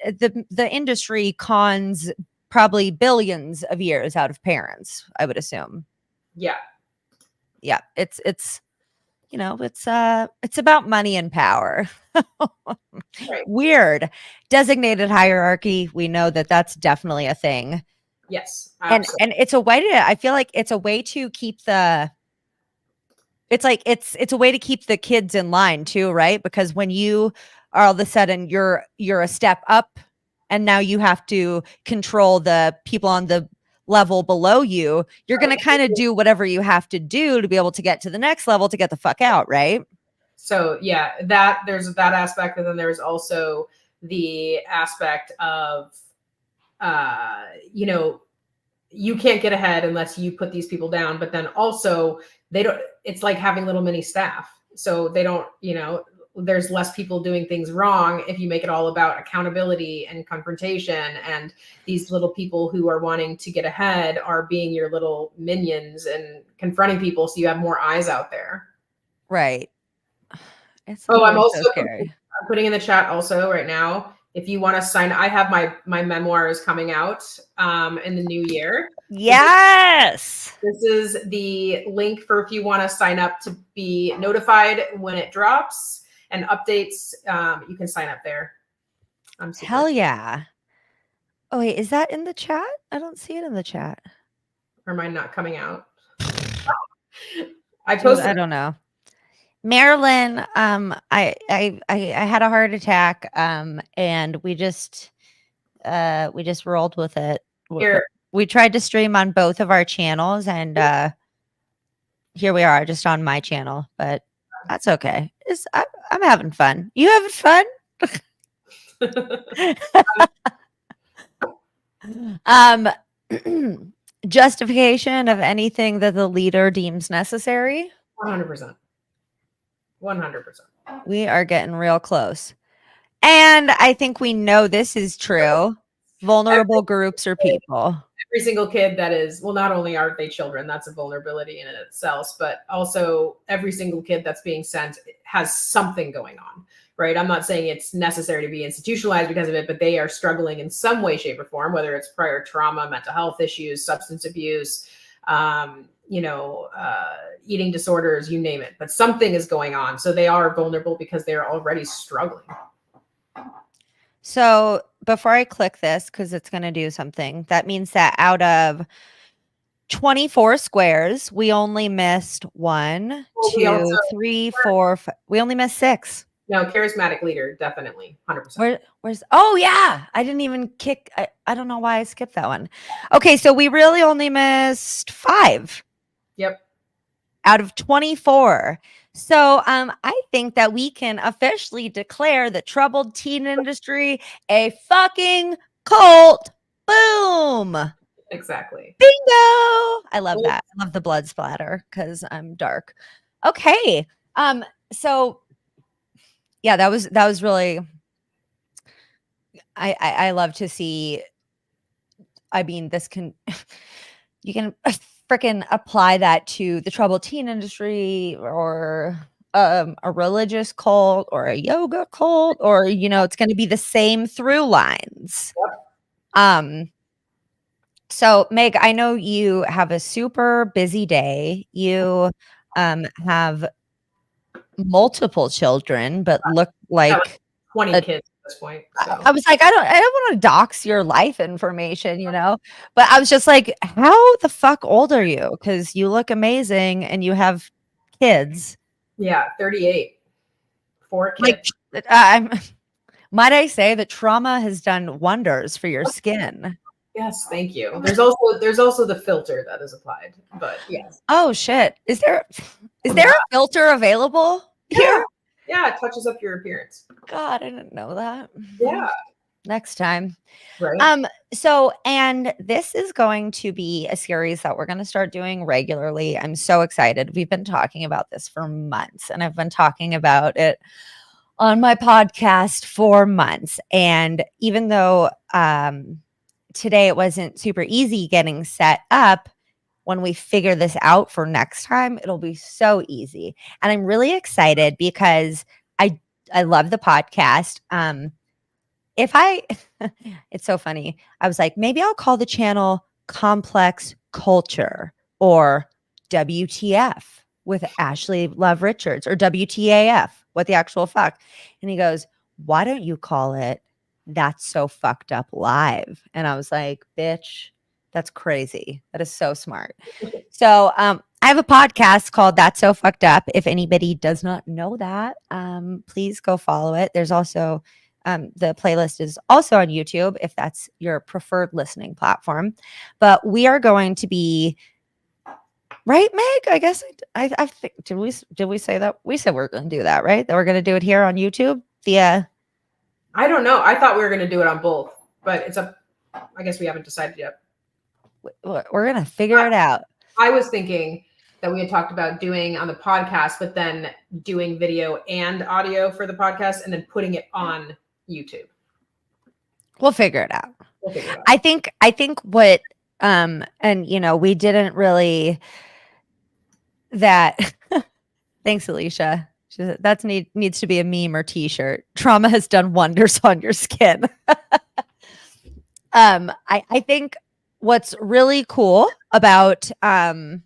the industry cons probably billions of years out of parents, I would assume. Yeah. Yeah, it's it's about money and power. Right. Weird. Designated hierarchy, we know that that's definitely a thing. Yes, absolutely. And it's a way to, I feel like it's a way to keep it's a way to keep the kids in line too, right? Because when you are all of a sudden you're a step up and now you have to control the people on the level below you, you're going to kind of do whatever you have to do to be able to get to the next level to get the fuck out, right? So yeah, that there's that aspect, but then there's also the aspect of you can't get ahead unless you put these people down, but then also they don't, it's like having little mini staff. So they don't, there's less people doing things wrong if you make it all about accountability and confrontation, and these little people who are wanting to get ahead are being your little minions and confronting people, so you have more eyes out there. Right. I'm also so scary. I'm putting in the chat also right now, if you want to sign, I have my memoirs coming out in the new year. Yes. This is the link for if you want to sign up to be notified when it drops and updates. You can sign up there. I'm super Hell yeah. Oh wait, is that in the chat? I don't see it in the chat. Or am I not coming out? I posted. I don't know. Marilyn, I had a heart attack, and we just rolled with it. Here. We tried to stream on both of our channels, and here we are, just on my channel. But that's okay. I'm having fun. You having fun? Justification of anything that the leader deems necessary. 100%. 100%. We are getting real close. And I think we know this is true. Vulnerable groups or people. Every single kid that is, well, not only are they children, that's a vulnerability in itself, but also every single kid that's being sent has something going on, right? I'm not saying it's necessary to be institutionalized because of it, but they are struggling in some way, shape, or form, whether it's prior trauma, mental health issues, substance abuse, eating disorders, you name it, but something is going on. So they are vulnerable because they're already struggling. So before I click this, because it's going to do something, that means that out of 24 squares, we only missed 1, 2, 3, 4, 5. We only missed 6. No, charismatic leader, definitely, 100%. Where's? Oh yeah, I didn't even kick. I don't know why I skipped that one. Okay, so we really only missed 5. Yep. Out of 24. So I think that we can officially declare the troubled teen industry a fucking cult. Boom. Exactly. Bingo. I love that. I love the blood splatter because I'm dark. Okay. So yeah, that was really, I love to see. I mean, this can, you can freaking apply that to the troubled teen industry, or a religious cult, or a yoga cult, or it's going to be the same through lines. Yep. So, Meg, I know you have a super busy day. You have multiple children, but look I have like like 20 a kids at this point. I So was like, I don't want to dox your life information, but I was just like, how the fuck old are you? Because you look amazing and you have kids. yeah, 38, 4 Like, kids. I'm might I say that trauma has done wonders for your skin. Yes, thank you. There's also the filter that is applied, but yes. Oh shit. Is there Yeah. a filter available Yeah. here? Yeah, it touches up your appearance. God, I didn't know that. Yeah. Next time. Right. So and this is going to be a series that we're going to start doing regularly. I'm so excited. We've been talking about this for months, and I've been talking about it on my podcast for months. And even though today it wasn't super easy getting set up, when we figure this out for next time, it'll be so easy. And I'm really excited because I love the podcast. If I it's so funny. I was like, maybe I'll call the channel Complex Culture or WTF with Ashley Love Richards or WTAF, what the actual fuck. And he goes, why don't you call it That's So Fucked Up Live? And I was like, bitch, that's crazy. That is so smart. So I have a podcast called That's So Fucked Up. If anybody does not know that, please go follow it. There's also the playlist is also on YouTube if that's your preferred listening platform. But we are going to be right, Meg. I guess I think did we say that? We said we're going to do that, right? That we're going to do it here on YouTube via. I don't know. I thought we were going to do it on both, but I guess we haven't decided yet. We're going to figure it out. I was thinking that we had talked about doing on the podcast, but then doing video and audio for the podcast and then putting it on YouTube. We'll figure it out. We'll figure it out. I think what and we didn't really that thanks, Alicia. That needs to be a meme or t-shirt. Trauma has done wonders on your skin. I think what's really cool about the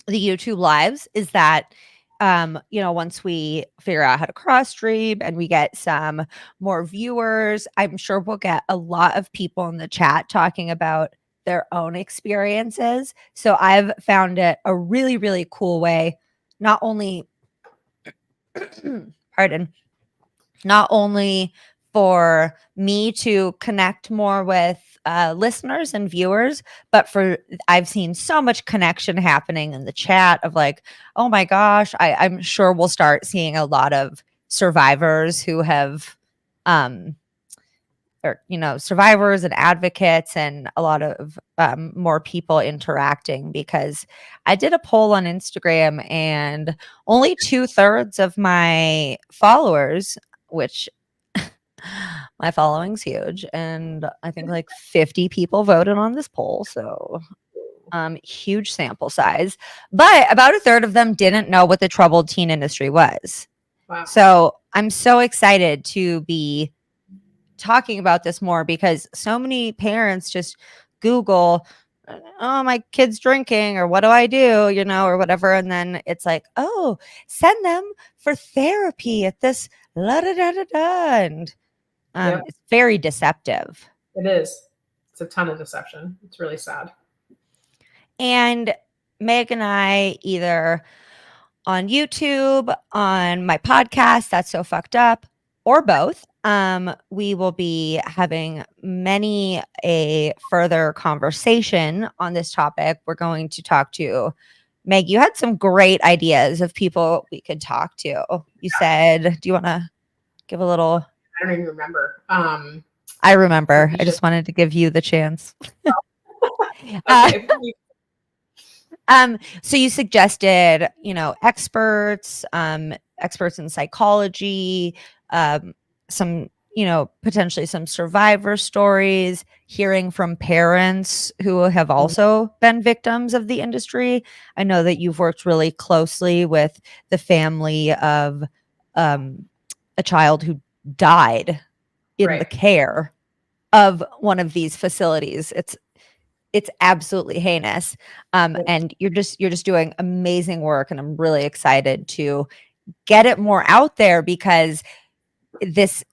YouTube lives is that once we figure out how to cross stream and we get some more viewers, I'm sure we'll get a lot of people in the chat talking about their own experiences. So I've found it a really, really cool way, not only not only for me to connect more with listeners and viewers, but I've seen so much connection happening in the chat of like, oh my gosh, I'm sure we'll start seeing a lot of survivors who have survivors and advocates and a lot of more people interacting, because I did a poll on Instagram and only 2/3 of my followers, which my following's huge, and I think like 50 people voted on this poll. So huge sample size, but about 1/3 of them didn't know what the troubled teen industry was. Wow. So I'm so excited to be talking about this more, because so many parents just Google, oh, my kid's drinking, or what do I do, or whatever. And then it's like, oh, send them for therapy at this la da da da da. And it's very deceptive. It is. It's a ton of deception. It's really sad. And Meg and I, either on YouTube, on my podcast, That's So Fucked Up, or both, we will be having many a further conversation on this topic. We're going to talk to Meg. You had some great ideas of people we could talk to. You said, do you want to give a little? I don't even remember. I remember. I just wanted to give you the chance. Okay. So you suggested, experts in psychology, some, potentially some survivor stories, hearing from parents who have also been victims of the industry. I know that you've worked really closely with the family of a child who died in the care of one of these facilities. it's absolutely heinous. And you're just doing amazing work, and I'm really excited to get it more out there, because this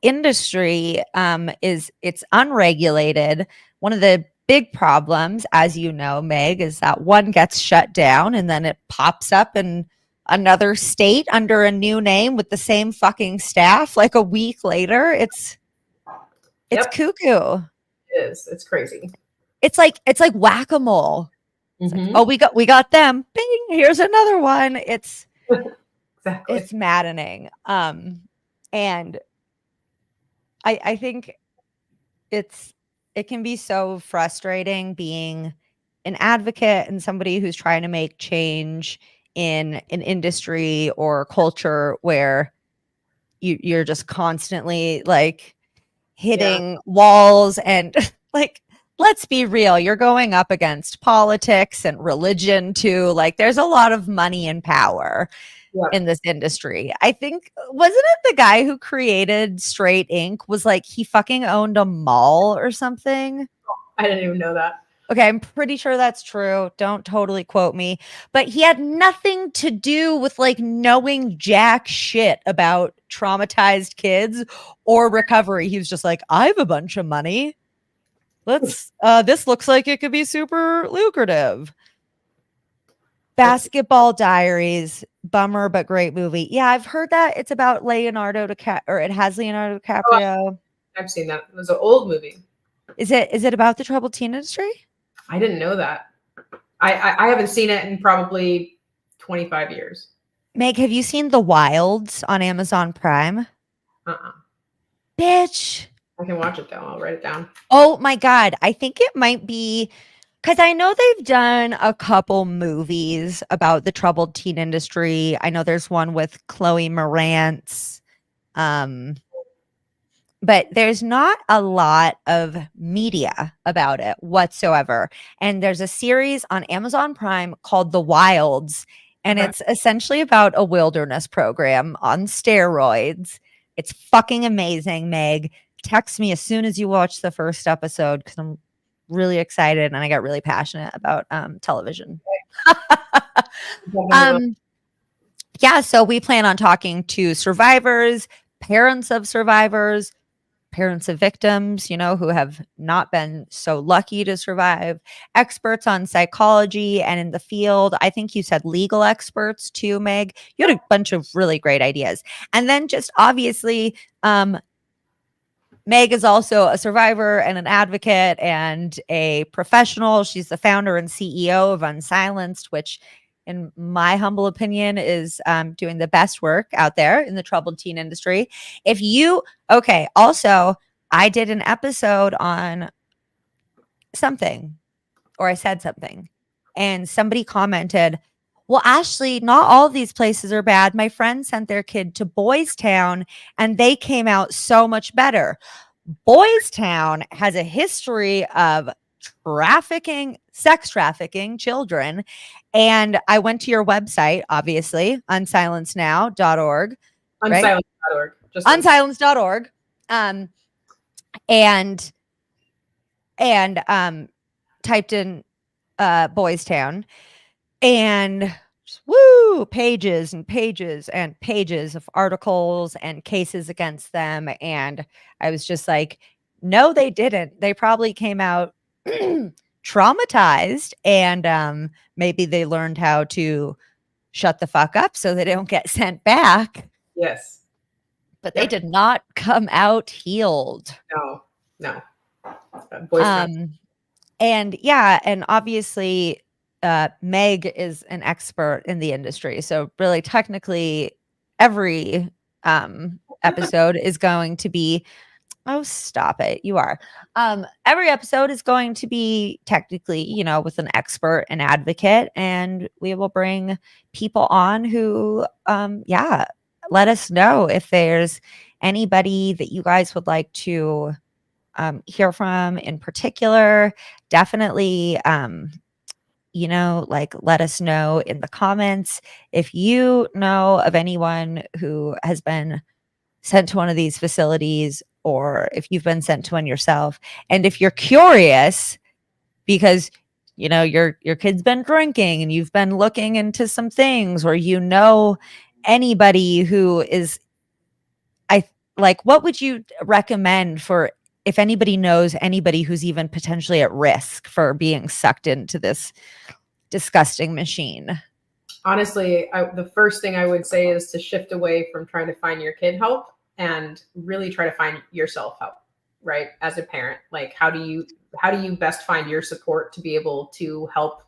industry it's unregulated. One of the big problems, as you know, Meg, is that one gets shut down and then it pops up in another state under a new name with the same fucking staff like a week later. It's cuckoo. It is. It's crazy. It's like whack-a-mole. Like, oh, we got them. Bing, here's another one. It's exactly. It's maddening. And I think it can be so frustrating being an advocate and somebody who's trying to make change in an industry or culture where you're just constantly like hitting walls and like, let's be real, you're going up against politics and religion too. Like, there's a lot of money and power in this industry. I think, wasn't it the guy who created Straight Inc. was like, he fucking owned a mall or something? I didn't even know that. Okay, I'm pretty sure that's true. Don't totally quote me. But he had nothing to do with like knowing jack shit about traumatized kids or recovery. He was just like, I have a bunch of money. Let's this looks like it could be super lucrative. Basketball Diaries, bummer but great movie. Yeah, I've heard that it's about Leonardo DiCaprio, or it has Leonardo DiCaprio. Oh, I've seen that. It was an old movie. Is it about the troubled teen industry? I didn't know that. I haven't seen it in probably 25 years. Meg, have you seen The Wilds on Amazon Prime? Bitch. I can watch it though. I'll write it down. Oh my God. I think it might be, because I know they've done a couple movies about the troubled teen industry. I know there's one with Chloe Morantz. But there's not a lot of media about it whatsoever. And there's a series on Amazon Prime called The Wilds, and it's essentially about a wilderness program on steroids. It's fucking amazing, Meg. Text me as soon as you watch the first episode, because I'm really excited and I got really passionate about television. Yeah, so we plan on talking to survivors, parents of survivors, parents of victims, you know, who have not been so lucky to survive, experts on psychology and in the field. I think you said legal experts too, Meg. You had a bunch of really great ideas. And then just obviously, Meg is also a survivor and an advocate and a professional. She's the founder and CEO of Unsilenced, which in my humble opinion is doing the best work out there in the troubled teen industry. Also, I did an episode on something, or I said something, and somebody commented, well, Ashley, not all of these places are bad. My friend sent their kid to Boys Town and they came out so much better. Boys Town has a history of sex trafficking children. And I went to your website, obviously, unsilencednow.org. Unsilenced.org. Just unsilenced.org. And typed in Boys Town, and pages and pages and pages of articles and cases against them. And I was just like, no, they didn't. They probably came out traumatized, and maybe they learned how to shut the fuck up so they don't get sent back. Yes. But they did not come out healed. No. And yeah, and obviously Meg is an expert in the industry. So really technically every episode is going to be, oh, stop it. You are. Every episode is going to be technically, you know, with an expert and advocate, and we will bring people on who, let us know if there's anybody that you guys would like to hear from in particular. Definitely, let us know in the comments if you know of anyone who has been sent to one of these facilities, or if you've been sent to one yourself. And if you're curious, because your kid's been drinking and you've been looking into some things, or anybody who is, I like, what would you recommend for if anybody knows anybody who's even potentially at risk for being sucked into this disgusting machine? Honestly, the first thing I would say is to shift away from trying to find your kid help and really try to find yourself help, right? As a parent, like how do you best find your support to be able to help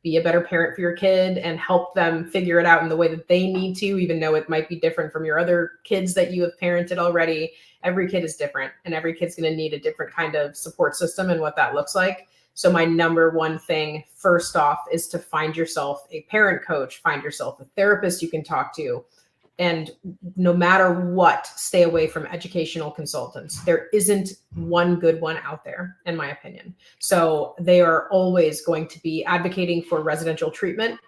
be a better parent for your kid and help them figure it out in the way that they need to, even though it might be different from your other kids that you have parented already. Every kid is different, and every kid's going to need a different kind of support system and what that looks like. So my number one thing, first off, is to find yourself a parent coach, find yourself a therapist you can talk to. And no matter what, stay away from educational consultants. There isn't one good one out there, in my opinion. So they are always going to be advocating for residential treatment.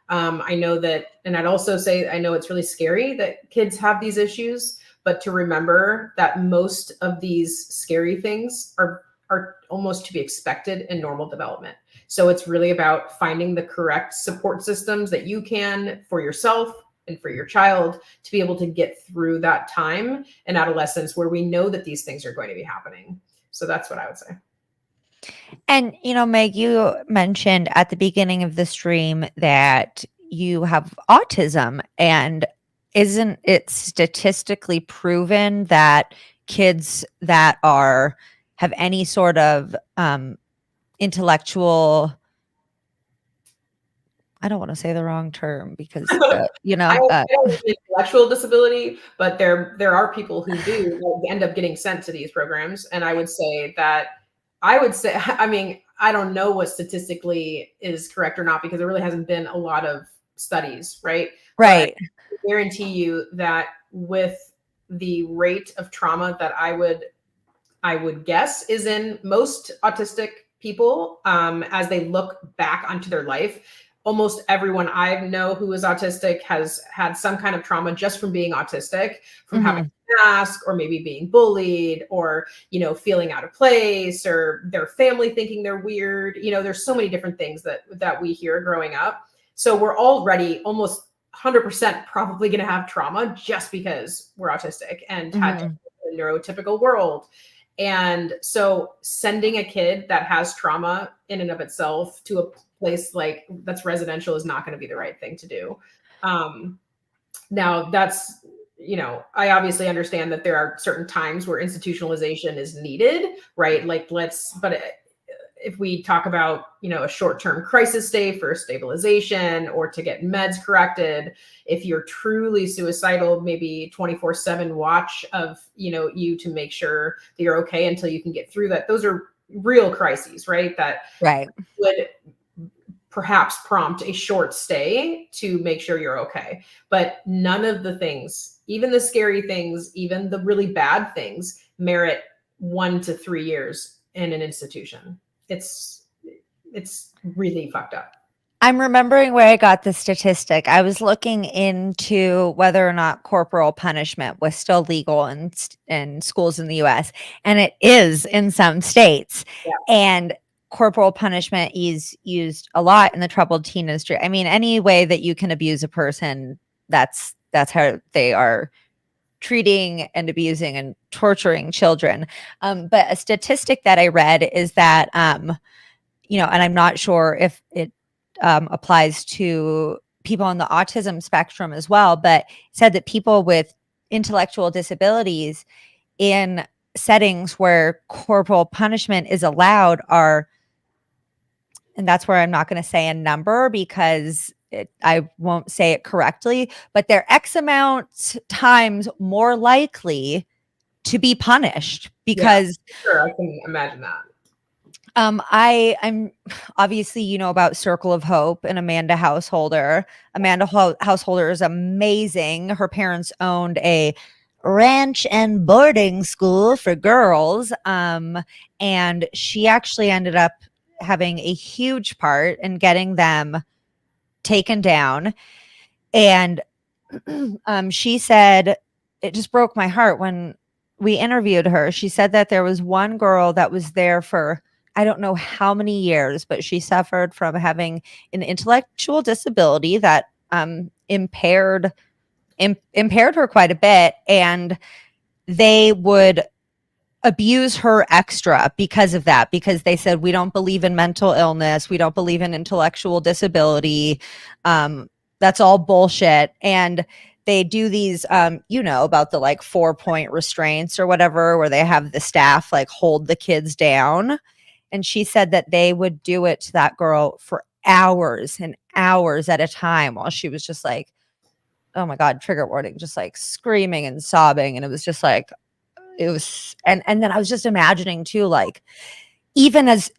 I know that, and I'd also say, I know it's really scary that kids have these issues, but to remember that most of these scary things are almost to be expected in normal development. So it's really about finding the correct support systems that you can for yourself and for your child to be able to get through that time in adolescence where we know that these things are going to be happening. So that's what I would say. And, Meg, you mentioned at the beginning of the stream that you have autism, and isn't it statistically proven that kids that have any sort of intellectual, I don't want to say the wrong term because I don't have intellectual disability, but there are people who do end up getting sent to these programs. And I would say, I mean, I don't know what statistically is correct or not because there really hasn't been a lot of studies, right? Right. But I guarantee you that with the rate of trauma that I would guess is in most autistic people, as they look back onto their life, almost everyone I know who is autistic has had some kind of trauma just from being autistic, from having to mask, or maybe being bullied, or feeling out of place, or their family thinking they're weird. There's so many different things that we hear growing up. So we're already almost 100% probably going to have trauma just because we're autistic and had a neurotypical world. And so sending a kid that has trauma in and of itself to a place like that's residential is not going to be the right thing to do. Now that's, I obviously understand that there are certain times where institutionalization is needed, right? If we talk about, a short-term crisis stay for stabilization or to get meds corrected, if you're truly suicidal, maybe 24/7 watch of, you to make sure that you're okay until you can get through that. Those are real crises, right? That would perhaps prompt a short stay to make sure you're okay. But none of the things, even the scary things, even the really bad things, merit 1 to 3 years in an institution. It's really fucked up. I'm remembering where I got the statistic. I was looking into whether or not corporal punishment was still legal in schools in the US, and it is in some states. Yeah. And corporal punishment is used a lot in the troubled teen industry. I mean, any way that you can abuse a person, that's how they are treating and abusing and torturing children. But a statistic that I read is that, and I'm not sure if it applies to people on the autism spectrum as well, but said that people with intellectual disabilities in settings where corporal punishment is allowed and that's where I'm not going to say a number because I won't say it correctly, but they're X amount times more likely to be punished because sure, I can imagine that. I'm obviously, about Circle of Hope and Amanda Householder. Amanda Householder is amazing. Her parents owned a ranch and boarding school for girls. And she actually ended up having a huge part in getting them taken down. And she said, it just broke my heart when we interviewed her. She said that there was one girl that was there for I don't know how many years, but she suffered from having an intellectual disability that impaired her quite a bit, and they would abuse her extra because of that, because they said, we don't believe in mental illness, we don't believe in intellectual disability, that's all bullshit. And they do these about the like 4-point restraints or whatever, where they have the staff like hold the kids down. And she said that they would do it to that girl for hours and hours at a time, while she was just like, oh my God, trigger warning, just like screaming and sobbing. And it was just like, it was, and then I was just imagining too, like, even as,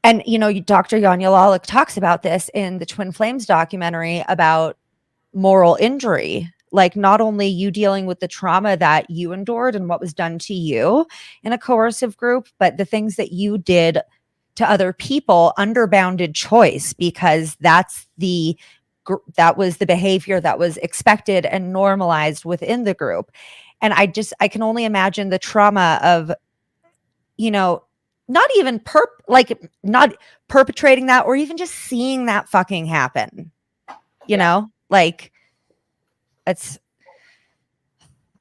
and Dr. Yanya Lalik talks about this in the Twin Flames documentary about moral injury, like not only you dealing with the trauma that you endured and what was done to you in a coercive group, but the things that you did to other people under bounded choice, because that was the behavior that was expected and normalized within the group. And I can only imagine the trauma of, not even not perpetrating that, or even just seeing that fucking happen, like, it's,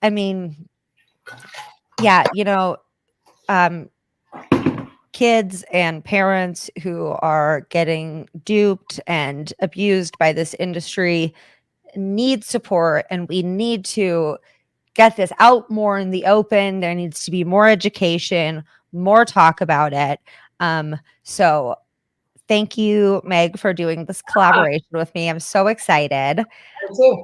I mean, yeah, kids and parents who are getting duped and abused by this industry need support, and we need to get this out more in the open. There needs to be more education, more talk about it. So thank you, Meg, for doing this collaboration with me. I'm so excited. Me too.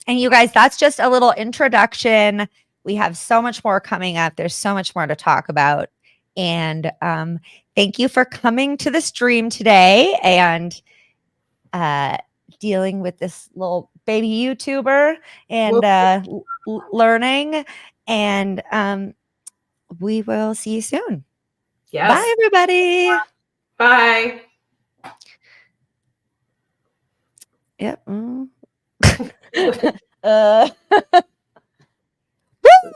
And you guys, that's just a little introduction. We have so much more coming up. There's so much more to talk about. And thank you for coming to the stream today and dealing with this little baby YouTuber and learning. And we will see you soon. Yes. Bye, everybody. Bye. Yep.